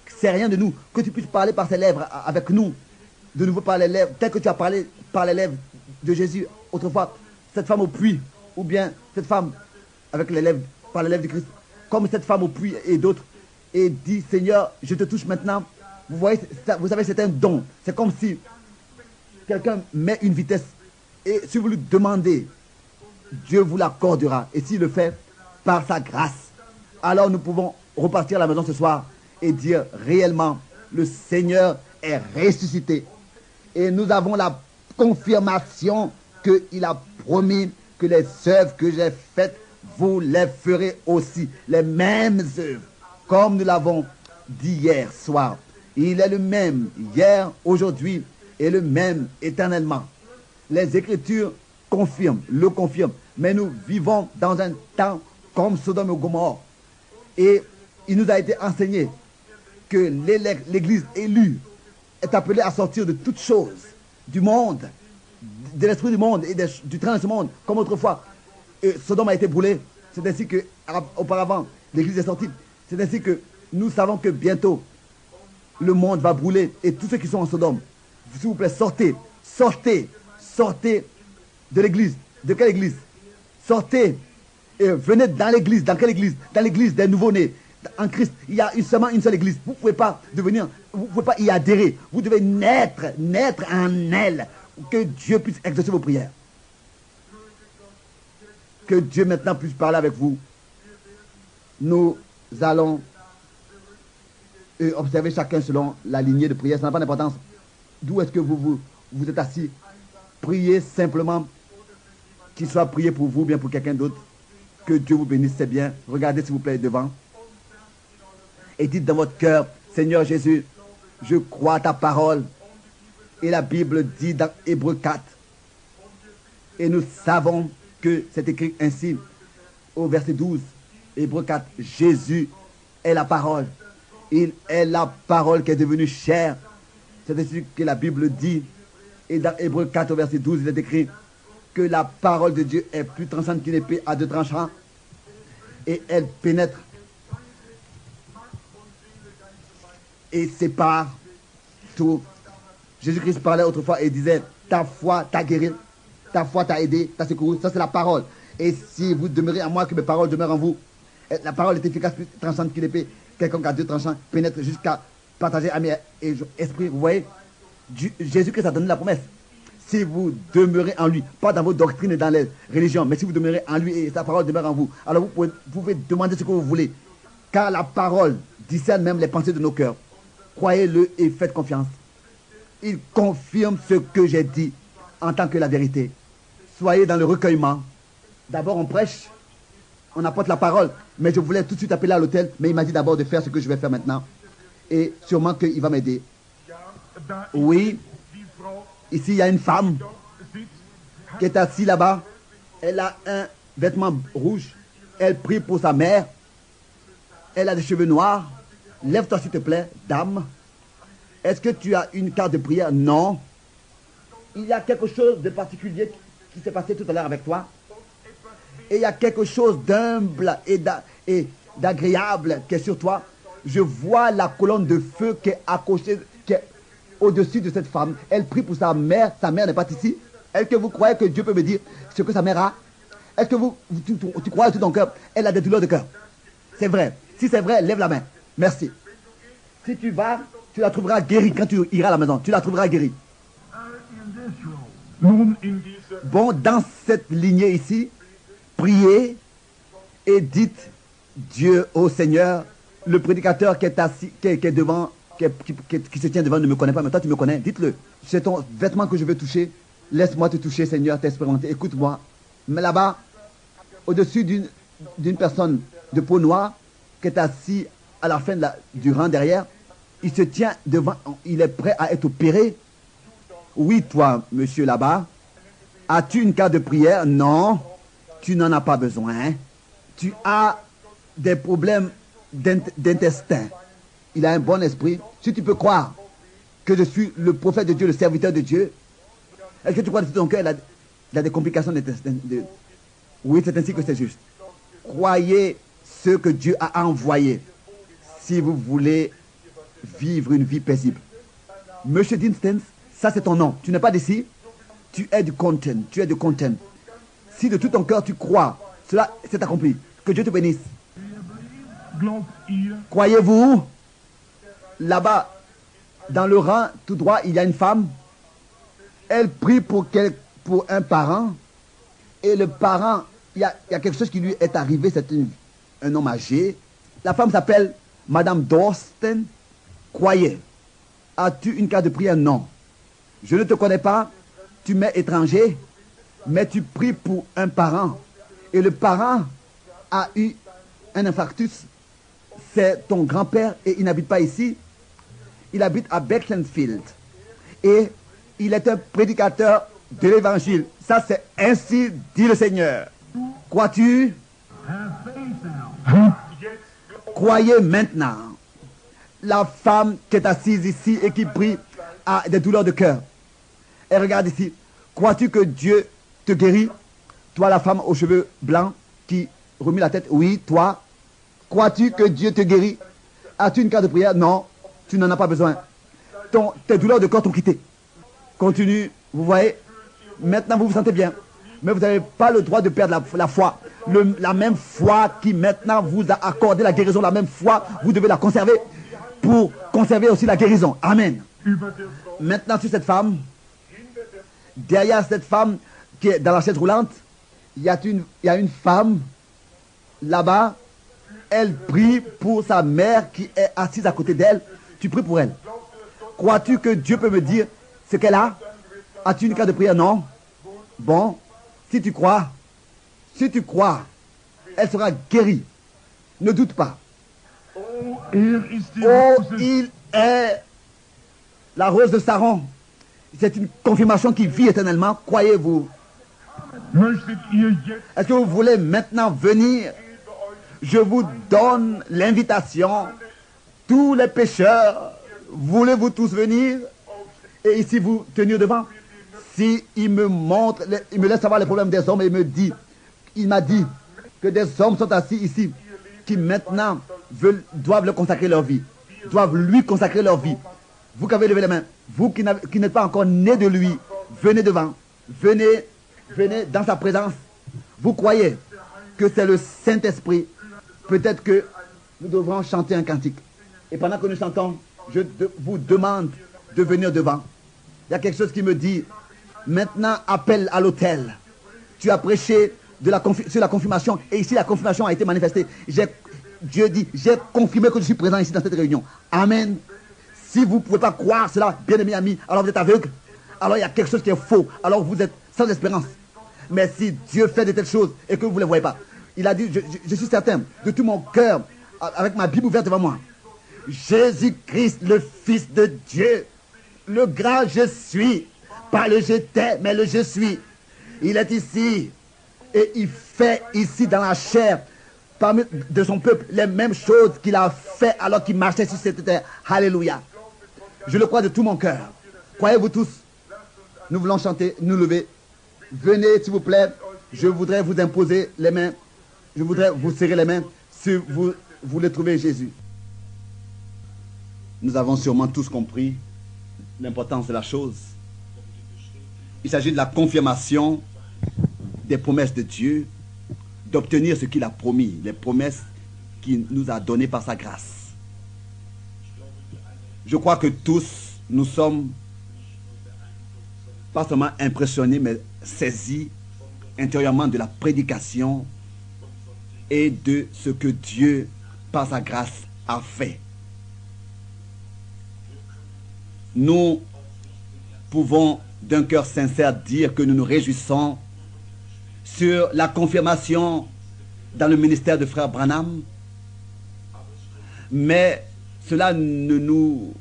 sait rien de nous, que tu puisses parler par ses lèvres avec nous, de nouveau par les lèvres, tel que tu as parlé par les lèvres de Jésus autrefois, cette femme au puits, ou bien cette femme avec les lèvres, par les lèvres de Christ, comme cette femme au puits et d'autres, et dit, Seigneur, je te touche maintenant. Vous voyez, vous savez, c'est un don. C'est comme si quelqu'un met une vitesse, et si vous lui demandez, Dieu vous l'accordera. Et s'il le fait par sa grâce, alors nous pouvons repartir à la maison ce soir et dire réellement, le Seigneur est ressuscité. Et nous avons la confirmation qu'il a promis que les œuvres que j'ai faites, vous les ferez aussi. Les mêmes œuvres, comme nous l'avons dit hier soir. Il est le même hier, aujourd'hui et le même éternellement. Les Écritures le confirment. Mais nous vivons dans un temps comme Sodome et Gomorrhe. Et il nous a été enseigné que l'Église élue est appelée à sortir de toutes choses, du monde, de l'esprit du monde et du train de ce monde, comme autrefois. Sodome a été brûlé. C'est ainsi que, auparavant, l'Église est sortie. C'est ainsi que nous savons que bientôt, le monde va brûler. Et tous ceux qui sont en Sodome, s'il vous plaît, sortez, sortez, sortez de l'Église. De quelle Église? Sortez et venez dans l'Église. Dans quelle Église? Dans l'Église des nouveau-nés. En Christ, il y a seulement une seule Église. Vous ne pouvez pas devenir, vous ne pouvez pas y adhérer. Vous devez naître en elle. Que Dieu puisse exaucer vos prières. Que Dieu maintenant puisse parler avec vous. Nous allons observer chacun selon la lignée de prière. Ça n'a pas d'importance. D'où est-ce que vous êtes assis? Priez simplement, qu'il soit prié pour vous, bien pour quelqu'un d'autre. Que Dieu vous bénisse, c'est bien. Regardez s'il vous plaît devant. Et dites dans votre cœur, Seigneur Jésus, je crois à ta parole. Et la Bible dit dans Hébreux 4. Et nous savons que c'est écrit ainsi au verset 12. Hébreux 4. Jésus est la parole. Il est la parole qui est devenue chair. C'est ainsi que la Bible dit. Et dans Hébreux 4 au verset 12, il est écrit que la parole de Dieu est plus tranchante qu'une épée à deux tranchants. Et elle pénètre et sépare tout. Jésus-Christ parlait autrefois et disait, ta foi t'a guéri, ta foi t'a aidé, t'a secouru. Ça c'est la parole. Et si vous demeurez en moi, que mes paroles demeurent en vous, la parole est efficace, plus tranchante qu'une épée. Quelqu'un qui a deux tranchants pénètre jusqu'à partager âme et esprit. Vous voyez, Jésus-Christ a donné la promesse. Si vous demeurez en lui, pas dans vos doctrines et dans les religions, mais si vous demeurez en lui et sa parole demeure en vous, alors vous pouvez demander ce que vous voulez. Car la parole discerne même les pensées de nos cœurs. Croyez-le et faites confiance. Il confirme ce que j'ai dit en tant que la vérité. Soyez dans le recueillement. D'abord on prêche, on apporte la parole, mais je voulais tout de suite appeler à l'hôtel, mais il m'a dit d'abord de faire ce que je vais faire maintenant. Et sûrement qu'il va m'aider. Oui, ici il y a une femme qui est assise là-bas. Elle a un vêtement rouge. Elle prie pour sa mère. Elle a des cheveux noirs. Lève-toi s'il te plaît, dame. Est-ce que tu as une carte de prière? Non. Il y a quelque chose de particulier qui s'est passé tout à l'heure avec toi. Et il y a quelque chose d'humble et d'agréable qui est sur toi. Je vois la colonne de feu qui est accrochée, qui est au-dessus de cette femme. Elle prie pour sa mère. Sa mère n'est pas ici. Est-ce que vous croyez que Dieu peut me dire ce que sa mère a? Est-ce que tu crois de tout ton cœur? Elle a des douleurs de cœur. C'est vrai. Si c'est vrai, lève la main. Merci. Si tu vas, tu la trouveras guérie quand tu iras à la maison. Tu la trouveras guérie. Bon, dans cette lignée ici, priez et dites Dieu au Seigneur. Le prédicateur qui est assis, qui est devant, qui se tient devant ne me connaît pas, mais toi tu me connais. Dites-le. C'est ton vêtement que je veux toucher. Laisse-moi te toucher, Seigneur, t'expérimenter. Écoute-moi. Mais là-bas, au-dessus d'une personne de peau noire qui est assis à la fin du rang derrière, il se tient devant, il est prêt à être opéré. Oui, toi, monsieur là-bas, as-tu une carte de prière? Non, tu n'en as pas besoin. Tu as des problèmes d'intestin. Il a un bon esprit. Si tu peux croire que je suis le prophète de Dieu, le serviteur de Dieu, est-ce que tu crois que ton cœur il a des complications d'intestin? Oui, c'est ainsi que c'est juste. Croyez ce que Dieu a envoyé si vous voulez vivre une vie paisible. Monsieur Dinstens, ça c'est ton nom. Tu n'es pas d'ici. Tu es du Content. Tu es de Content. Si de tout ton cœur tu crois, cela s'est accompli. Que Dieu te bénisse. Croyez-vous? Là-bas, dans le rang tout droit, il y a une femme. Elle prie pour un parent. Et le parent, il y a quelque chose qui lui est arrivé. C'est un homme âgé. La femme s'appelle Madame Dorsten. Croyez. As-tu une carte de prière? Non. Je ne te connais pas. Tu m'es étranger. Mais tu pries pour un parent. Et le parent a eu un infarctus. C'est ton grand-père et il n'habite pas ici. Il habite à Beaconsfield. Et il est un prédicateur de l'évangile. Ça, c'est ainsi dit le Seigneur. Crois-tu? Croyez maintenant. La femme qui est assise ici et qui prie a des douleurs de cœur. Et regarde ici. Crois-tu que Dieu te guérit? Toi, la femme aux cheveux blancs qui remue la tête. Oui, toi. Crois-tu que Dieu te guérit? As-tu une carte de prière? Non, tu n'en as pas besoin. Tes douleurs de corps t'ont quitté. Continue, vous voyez. Maintenant, vous vous sentez bien. Mais vous n'avez pas le droit de perdre la foi. La même foi qui maintenant vous a accordé la guérison, la même foi, vous devez la conserver pour conserver aussi la guérison. Amen. Maintenant, sur cette femme, derrière cette femme qui est dans la chaise roulante, il y a une femme là-bas. Elle prie pour sa mère qui est assise à côté d'elle. Tu pries pour elle. Crois-tu que Dieu peut me dire ce qu'elle a? As-tu une carte de prière? Non. Bon, si tu crois, elle sera guérie. Ne doute pas. Oh, il est la rose de Saron. C'est une confirmation qui vit éternellement. Croyez-vous? Est-ce que vous voulez maintenant venir? Je vous donne l'invitation. Tous les pécheurs, voulez-vous tous venir? Et ici, vous tenir devant. Si il me montre, il me laisse savoir les problèmes des hommes et il m'a dit que des hommes sont assis ici qui maintenant doivent le consacrer leur vie, doivent lui consacrer leur vie. Vous qui avez levé les mains, vous qui n'êtes pas encore nés de lui, venez devant, venez dans sa présence. Vous croyez que c'est le Saint-Esprit? Peut-être que nous devrons chanter un cantique. Et pendant que nous chantons, je vous demande de venir devant. Il y a quelque chose qui me dit, maintenant appelle à l'autel. Tu as prêché sur la confirmation, et ici la confirmation a été manifestée. Dieu dit, j'ai confirmé que je suis présent ici dans cette réunion. Amen. Si vous ne pouvez pas croire cela, bien-aimés amis, alors vous êtes aveugle. Alors il y a quelque chose qui est faux. Alors vous êtes sans espérance. Mais si Dieu fait de telles choses et que vous ne les voyez pas, il a dit, je suis certain, de tout mon cœur, avec ma Bible ouverte devant moi, Jésus-Christ, le Fils de Dieu, le grand je suis, pas le j'étais, mais le je suis. Il est ici et il fait ici dans la chair parmi de son peuple les mêmes choses qu'il a fait alors qu'il marchait sur cette terre. Alléluia. Je le crois de tout mon cœur. Croyez-vous tous? Nous voulons chanter, nous lever. Venez, s'il vous plaît. Je voudrais vous imposer les mains. Je voudrais vous serrer les mains si vous voulez trouver Jésus. Nous avons sûrement tous compris l'importance de la chose. Il s'agit de la confirmation des promesses de Dieu, d'obtenir ce qu'il a promis, les promesses qu'il nous a données par sa grâce. Je crois que tous, nous sommes pas seulement impressionnés, mais saisis intérieurement de la prédication et de ce que Dieu, par sa grâce, a fait. Nous pouvons d'un cœur sincère dire que nous nous réjouissons sur la confirmation dans le ministère de Frère Branham, mais cela nous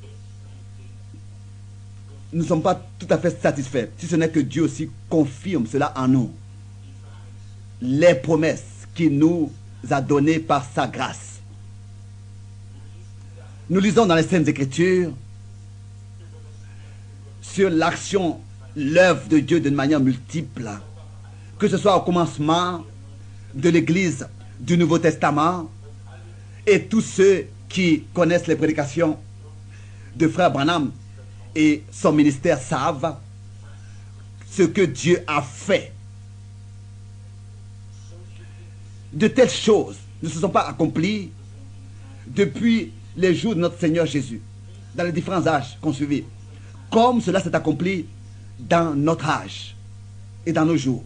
ne sommes pas tout à fait satisfaits, si ce n'est que Dieu aussi confirme cela en nous. Les promesses qu'il nous a données par sa grâce. Nous lisons dans les Saintes Écritures sur l'action, l'œuvre de Dieu d'une manière multiple, que ce soit au commencement de l'Église du Nouveau Testament, et tous ceux qui connaissent les prédications de Frère Branham et son ministère savent ce que Dieu a fait. De telles choses ne se sont pas accomplies depuis les jours de notre Seigneur Jésus, dans les différents âges qu'on suivit, comme cela s'est accompli dans notre âge et dans nos jours.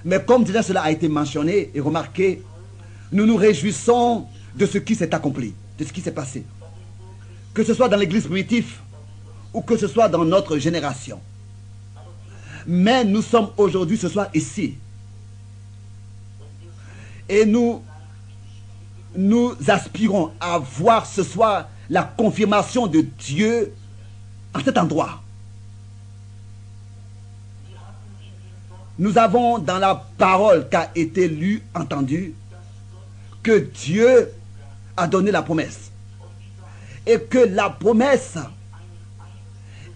Mais comme déjà cela a été mentionné et remarqué, nous nous réjouissons de ce qui s'est accompli, de ce qui s'est passé. Que ce soit dans l'église primitive ou que ce soit dans notre génération. Mais nous sommes aujourd'hui, ce soir, ici. Et nous aspirons à voir ce soir la confirmation de Dieu en cet endroit. Nous avons dans la parole qui a été lue, entendue, que Dieu a donné la promesse. Et que la promesse,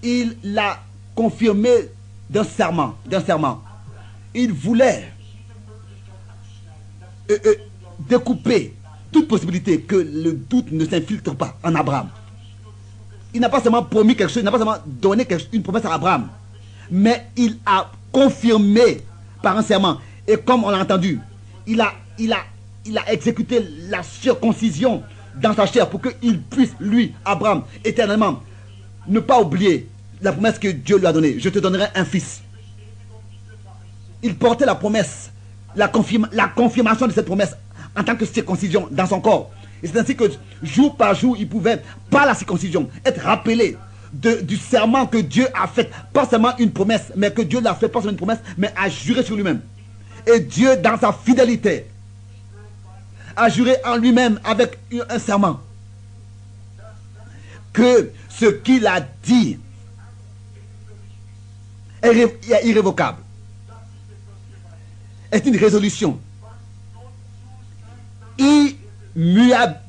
il l'a confirmée d'un serment. Il voulait découper toute possibilité que le doute ne s'infiltre pas en Abraham. Il n'a pas seulement promis quelque chose, il n'a pas seulement donné une promesse à Abraham, mais il a confirmé par un serment. Et comme on l'a entendu, il a exécuté la circoncision dans sa chair pour qu'il puisse, lui, Abraham, éternellement, ne pas oublier la promesse que Dieu lui a donnée. Je te donnerai un fils. Il portait la promesse, la confirmation de cette promesse en tant que circoncision dans son corps. Et c'est ainsi que jour par jour, il pouvait, par la circoncision, être rappelé du serment que Dieu a fait. Pas seulement une promesse, mais que Dieu l'a fait, pas seulement une promesse, mais a juré sur lui-même. Et Dieu, dans sa fidélité, a juré en lui-même avec un serment que ce qu'il a dit est irrévocable. Est une résolution immuable.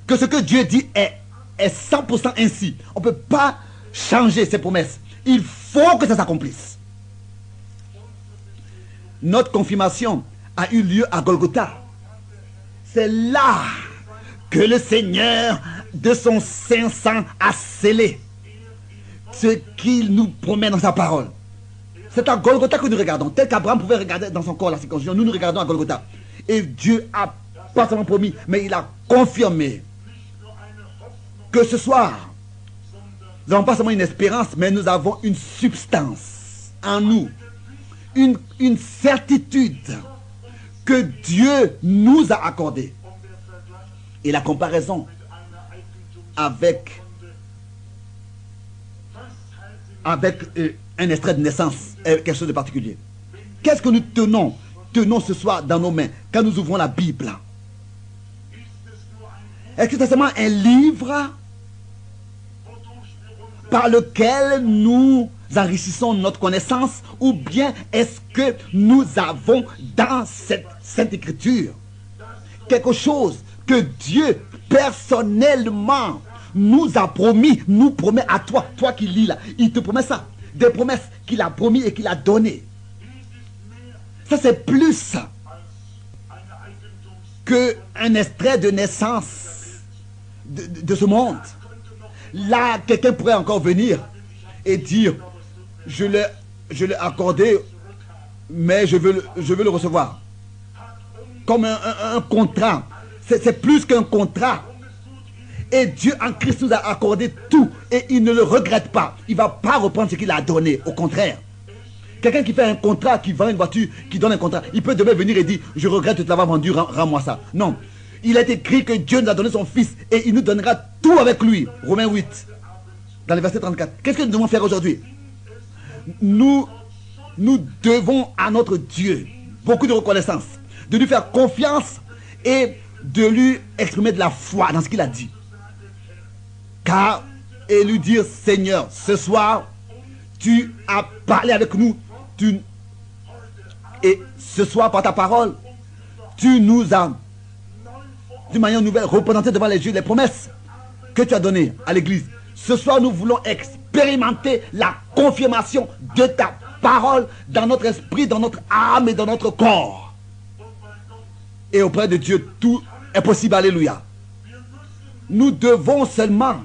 Que ce que Dieu dit est 100% ainsi. On ne peut pas changer ses promesses. Il faut que ça s'accomplisse. Notre confirmation a eu lieu à Golgotha. C'est là que le Seigneur de son saint sang a scellé ce qu'il nous promet dans sa parole. C'est à Golgotha que nous regardons. Tel qu'Abraham pouvait regarder dans son corps la circoncision, nous regardons à Golgotha. Et Dieu a pas seulement promis, mais il a confirmé que ce soir, nous n'avons pas seulement une espérance, mais nous avons une substance en nous, une certitude que Dieu nous a accordée. Et la comparaison avec un extrait de naissance est quelque chose de particulier. Qu'est-ce que nous tenons ce soir dans nos mains quand nous ouvrons la Bible? Est-ce que c'est seulement un livre par lequel nous enrichissons notre connaissance, ou bien est-ce que nous avons dans cette Sainte Écriture quelque chose que Dieu personnellement nous a promis, nous promet à toi, toi qui lis là, il te promet ça, des promesses qu'il a promis et qu'il a données. Ça c'est plus qu'un extrait de naissance de ce monde. Là, quelqu'un pourrait encore venir et dire, je l'ai accordé, mais je veux le recevoir. Comme un contrat. C'est plus qu'un contrat. Et Dieu en Christ nous a accordé tout. Et il ne le regrette pas. Il ne va pas reprendre ce qu'il a donné. Au contraire. Quelqu'un qui fait un contrat, qui vend une voiture, qui donne un contrat, il peut demain venir et dire, je regrette de te l'avoir vendu, rends-moi ça. Non. Il est écrit que Dieu nous a donné son Fils et il nous donnera tout avec lui. Romains 8, dans le verset 34. Qu'est-ce que nous devons faire aujourd'hui? Nous devons à notre Dieu beaucoup de reconnaissance, de lui faire confiance et de lui exprimer de la foi dans ce qu'il a dit. Car, et lui dire, Seigneur, ce soir, tu as parlé avec nous, et ce soir, par ta parole, tu nous as, d'une manière nouvelle, représenté devant les yeux les promesses que tu as données à l'église. Ce soir, nous voulons expérimenter la confirmation de ta parole dans notre esprit, dans notre âme et dans notre corps. Et auprès de Dieu, tout est possible. Alléluia. Nous devons seulement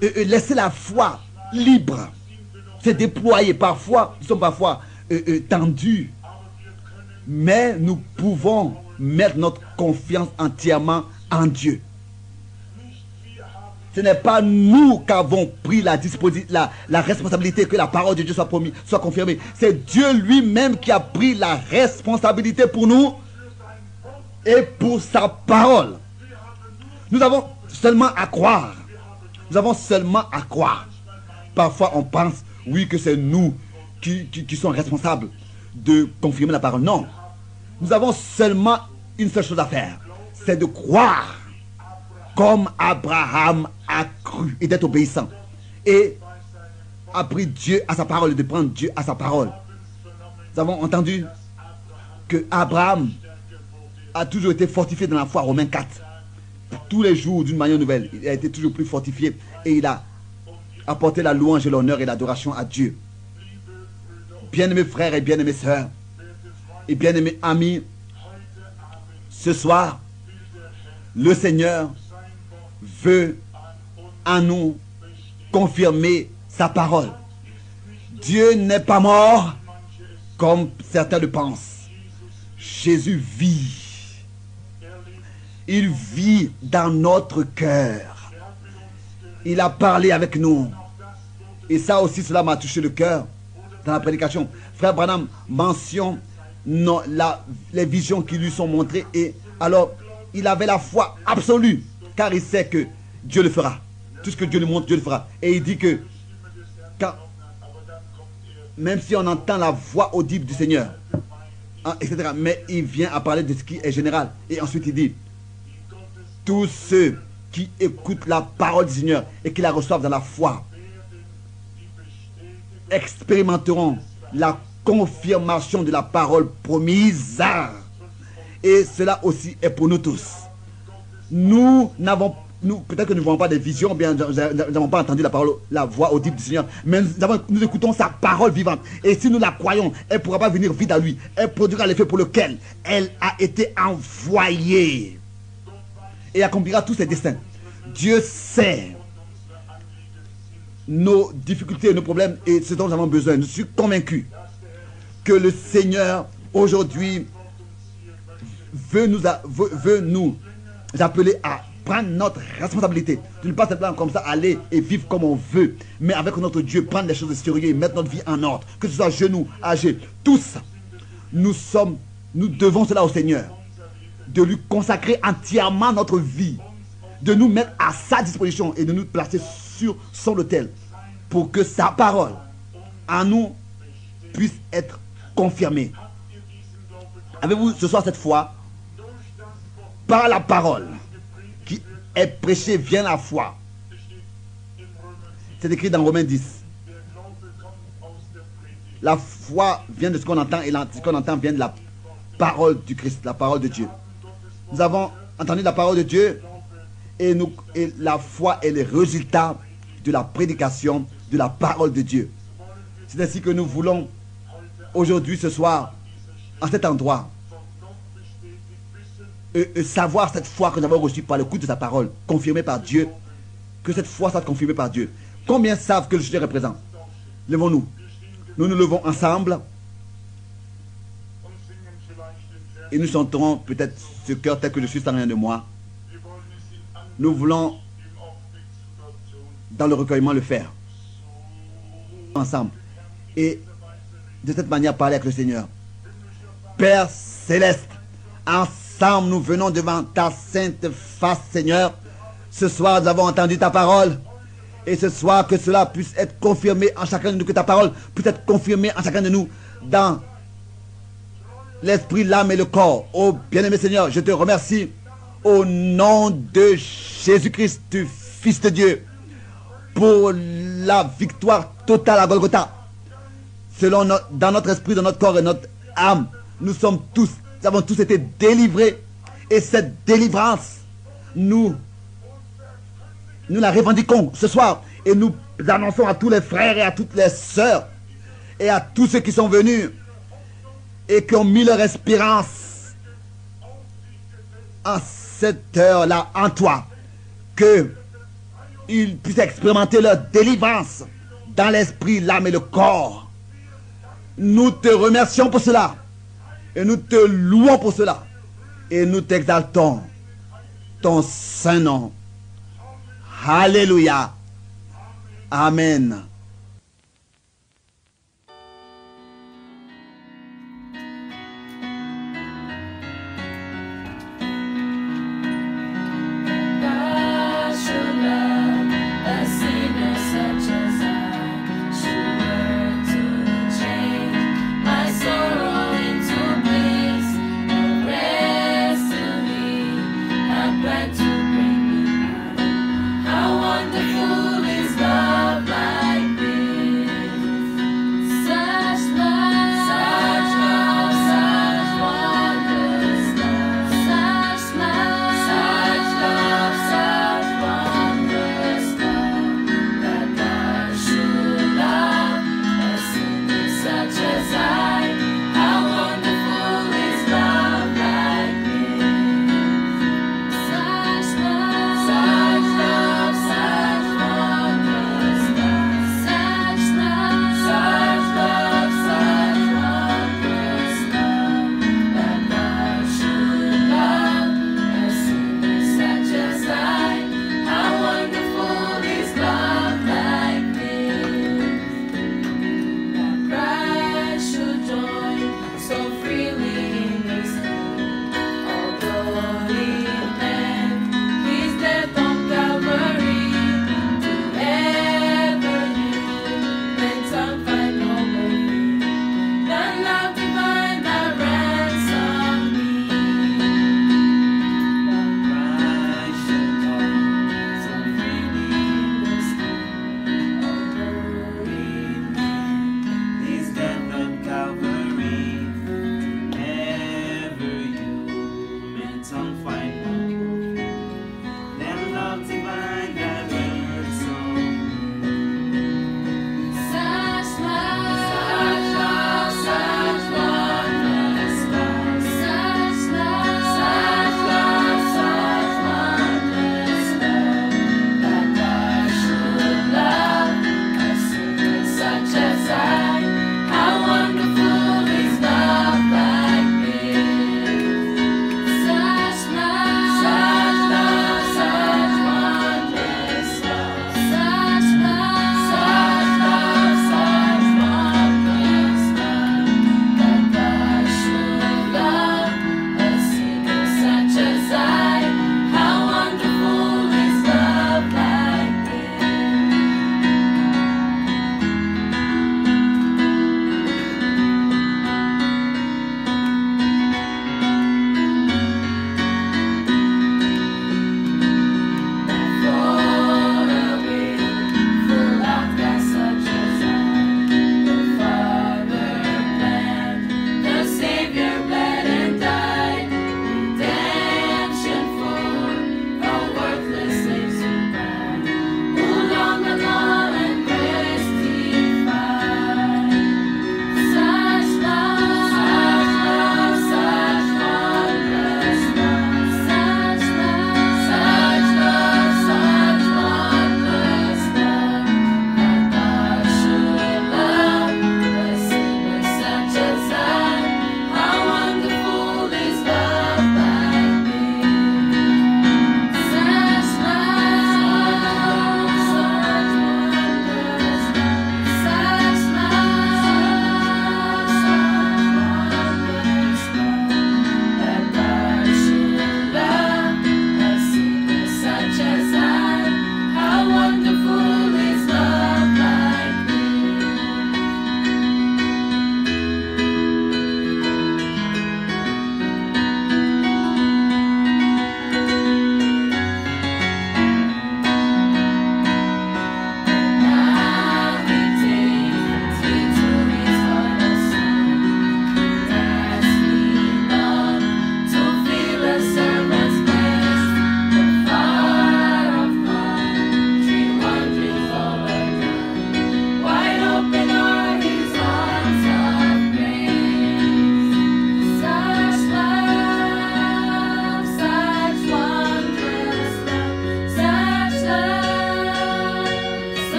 laisser la foi libre se déployer. Parfois, nous sommes parfois tendus, mais nous pouvons mettre notre confiance entièrement en Dieu. Ce n'est pas nous qui avons pris la responsabilité que la parole de Dieu soit promise, soit confirmée. C'est Dieu lui-même qui a pris la responsabilité pour nous et pour sa parole. Nous avons seulement à croire. Nous avons seulement à croire. Parfois on pense, oui, que c'est nous qui sommes responsables de confirmer la parole. Non. Nous avons seulement une seule chose à faire. C'est de croire comme Abraham a cru et d'être obéissant. Et a pris Dieu à sa parole et de prendre Dieu à sa parole. Nous avons entendu que Abraham a toujours été fortifié dans la foi, Romains 4. Tous les jours, d'une manière nouvelle, il a été toujours plus fortifié et il a apporté la louange et l'honneur et l'adoration à Dieu. Bien-aimés frères et bien-aimés sœurs et bien-aimés amis, ce soir, le Seigneur veut à nous confirmer sa parole. Dieu n'est pas mort comme certains le pensent. Jésus vit. Il vit dans notre cœur. Il a parlé avec nous. Et ça aussi, cela m'a touché le cœur dans la prédication. Frère Branham mentionne les visions qui lui sont montrées. Et alors, il avait la foi absolue. Car il sait que Dieu le fera. Tout ce que Dieu lui montre, Dieu le fera. Et il dit que même si on entend la voix audible du Seigneur, hein, etc., mais il vient à parler de ce qui est général. Et ensuite il dit, tous ceux qui écoutent la parole du Seigneur et qui la reçoivent dans la foi expérimenteront la confirmation de la parole promise. Et cela aussi est pour nous tous. Nous peut-être que nous ne voyons pas des visions, bien nous n'avons pas entendu la parole, la voix audible du Seigneur, mais nous écoutons sa parole vivante. Et si nous la croyons, elle ne pourra pas venir vide à lui. Elle produira l'effet pour lequel elle a été envoyée. Et accomplira tous ses desseins. Dieu sait nos difficultés, nos problèmes et ce dont nous avons besoin. Je suis convaincu que le Seigneur aujourd'hui veut nous appeler à prendre notre responsabilité. De ne pas simplement comme ça aller et vivre comme on veut, mais avec notre Dieu, prendre les choses sérieuses et mettre notre vie en ordre. Que ce soit genoux, âgés, tous, nous devons cela au Seigneur. De lui consacrer entièrement notre vie, de nous mettre à sa disposition et de nous placer sur son autel pour que sa parole en nous puisse être confirmée. Avez-vous ce soir cette foi? Par la parole qui est prêchée vient la foi. C'est écrit dans Romains 10. La foi vient de ce qu'on entend et ce qu'on entend vient de la parole du Christ, la parole de Dieu. Nous avons entendu la parole de Dieu et la foi est le résultat de la prédication de la parole de Dieu. C'est ainsi que nous voulons aujourd'hui, ce soir, en cet endroit, savoir cette foi que nous avons reçue par le coup de sa parole, confirmée par Dieu, que cette foi soit confirmée par Dieu. Combien savent que le Seigneur est présent? Levons-nous. Nous nous levons ensemble et nous chanterons peut-être ce cœur tel que je suis sans rien de moi. Nous voulons dans le recueillement le faire ensemble et de cette manière parler avec le Seigneur. Père céleste, ensemble nous venons devant ta sainte face, Seigneur. Ce soir nous avons entendu ta parole et ce soir que cela puisse être confirmé en chacun de nous, que ta parole puisse être confirmée en chacun de nous dans l'esprit, l'âme et le corps. Oh bien-aimé Seigneur, je te remercie au nom de Jésus-Christ, Fils de Dieu, pour la victoire totale à Golgotha. Dans notre esprit, dans notre corps et notre âme, nous avons tous été délivrés. Et cette délivrance, nous la revendiquons ce soir. Et nous annonçons à tous les frères et à toutes les sœurs et à tous ceux qui sont venus et qui ont mis leur espérance en cette heure-là en toi, qu'ils puissent expérimenter leur délivrance dans l'esprit, l'âme et le corps. Nous te remercions pour cela et nous te louons pour cela et nous t'exaltons ton saint nom. Alléluia. Amen.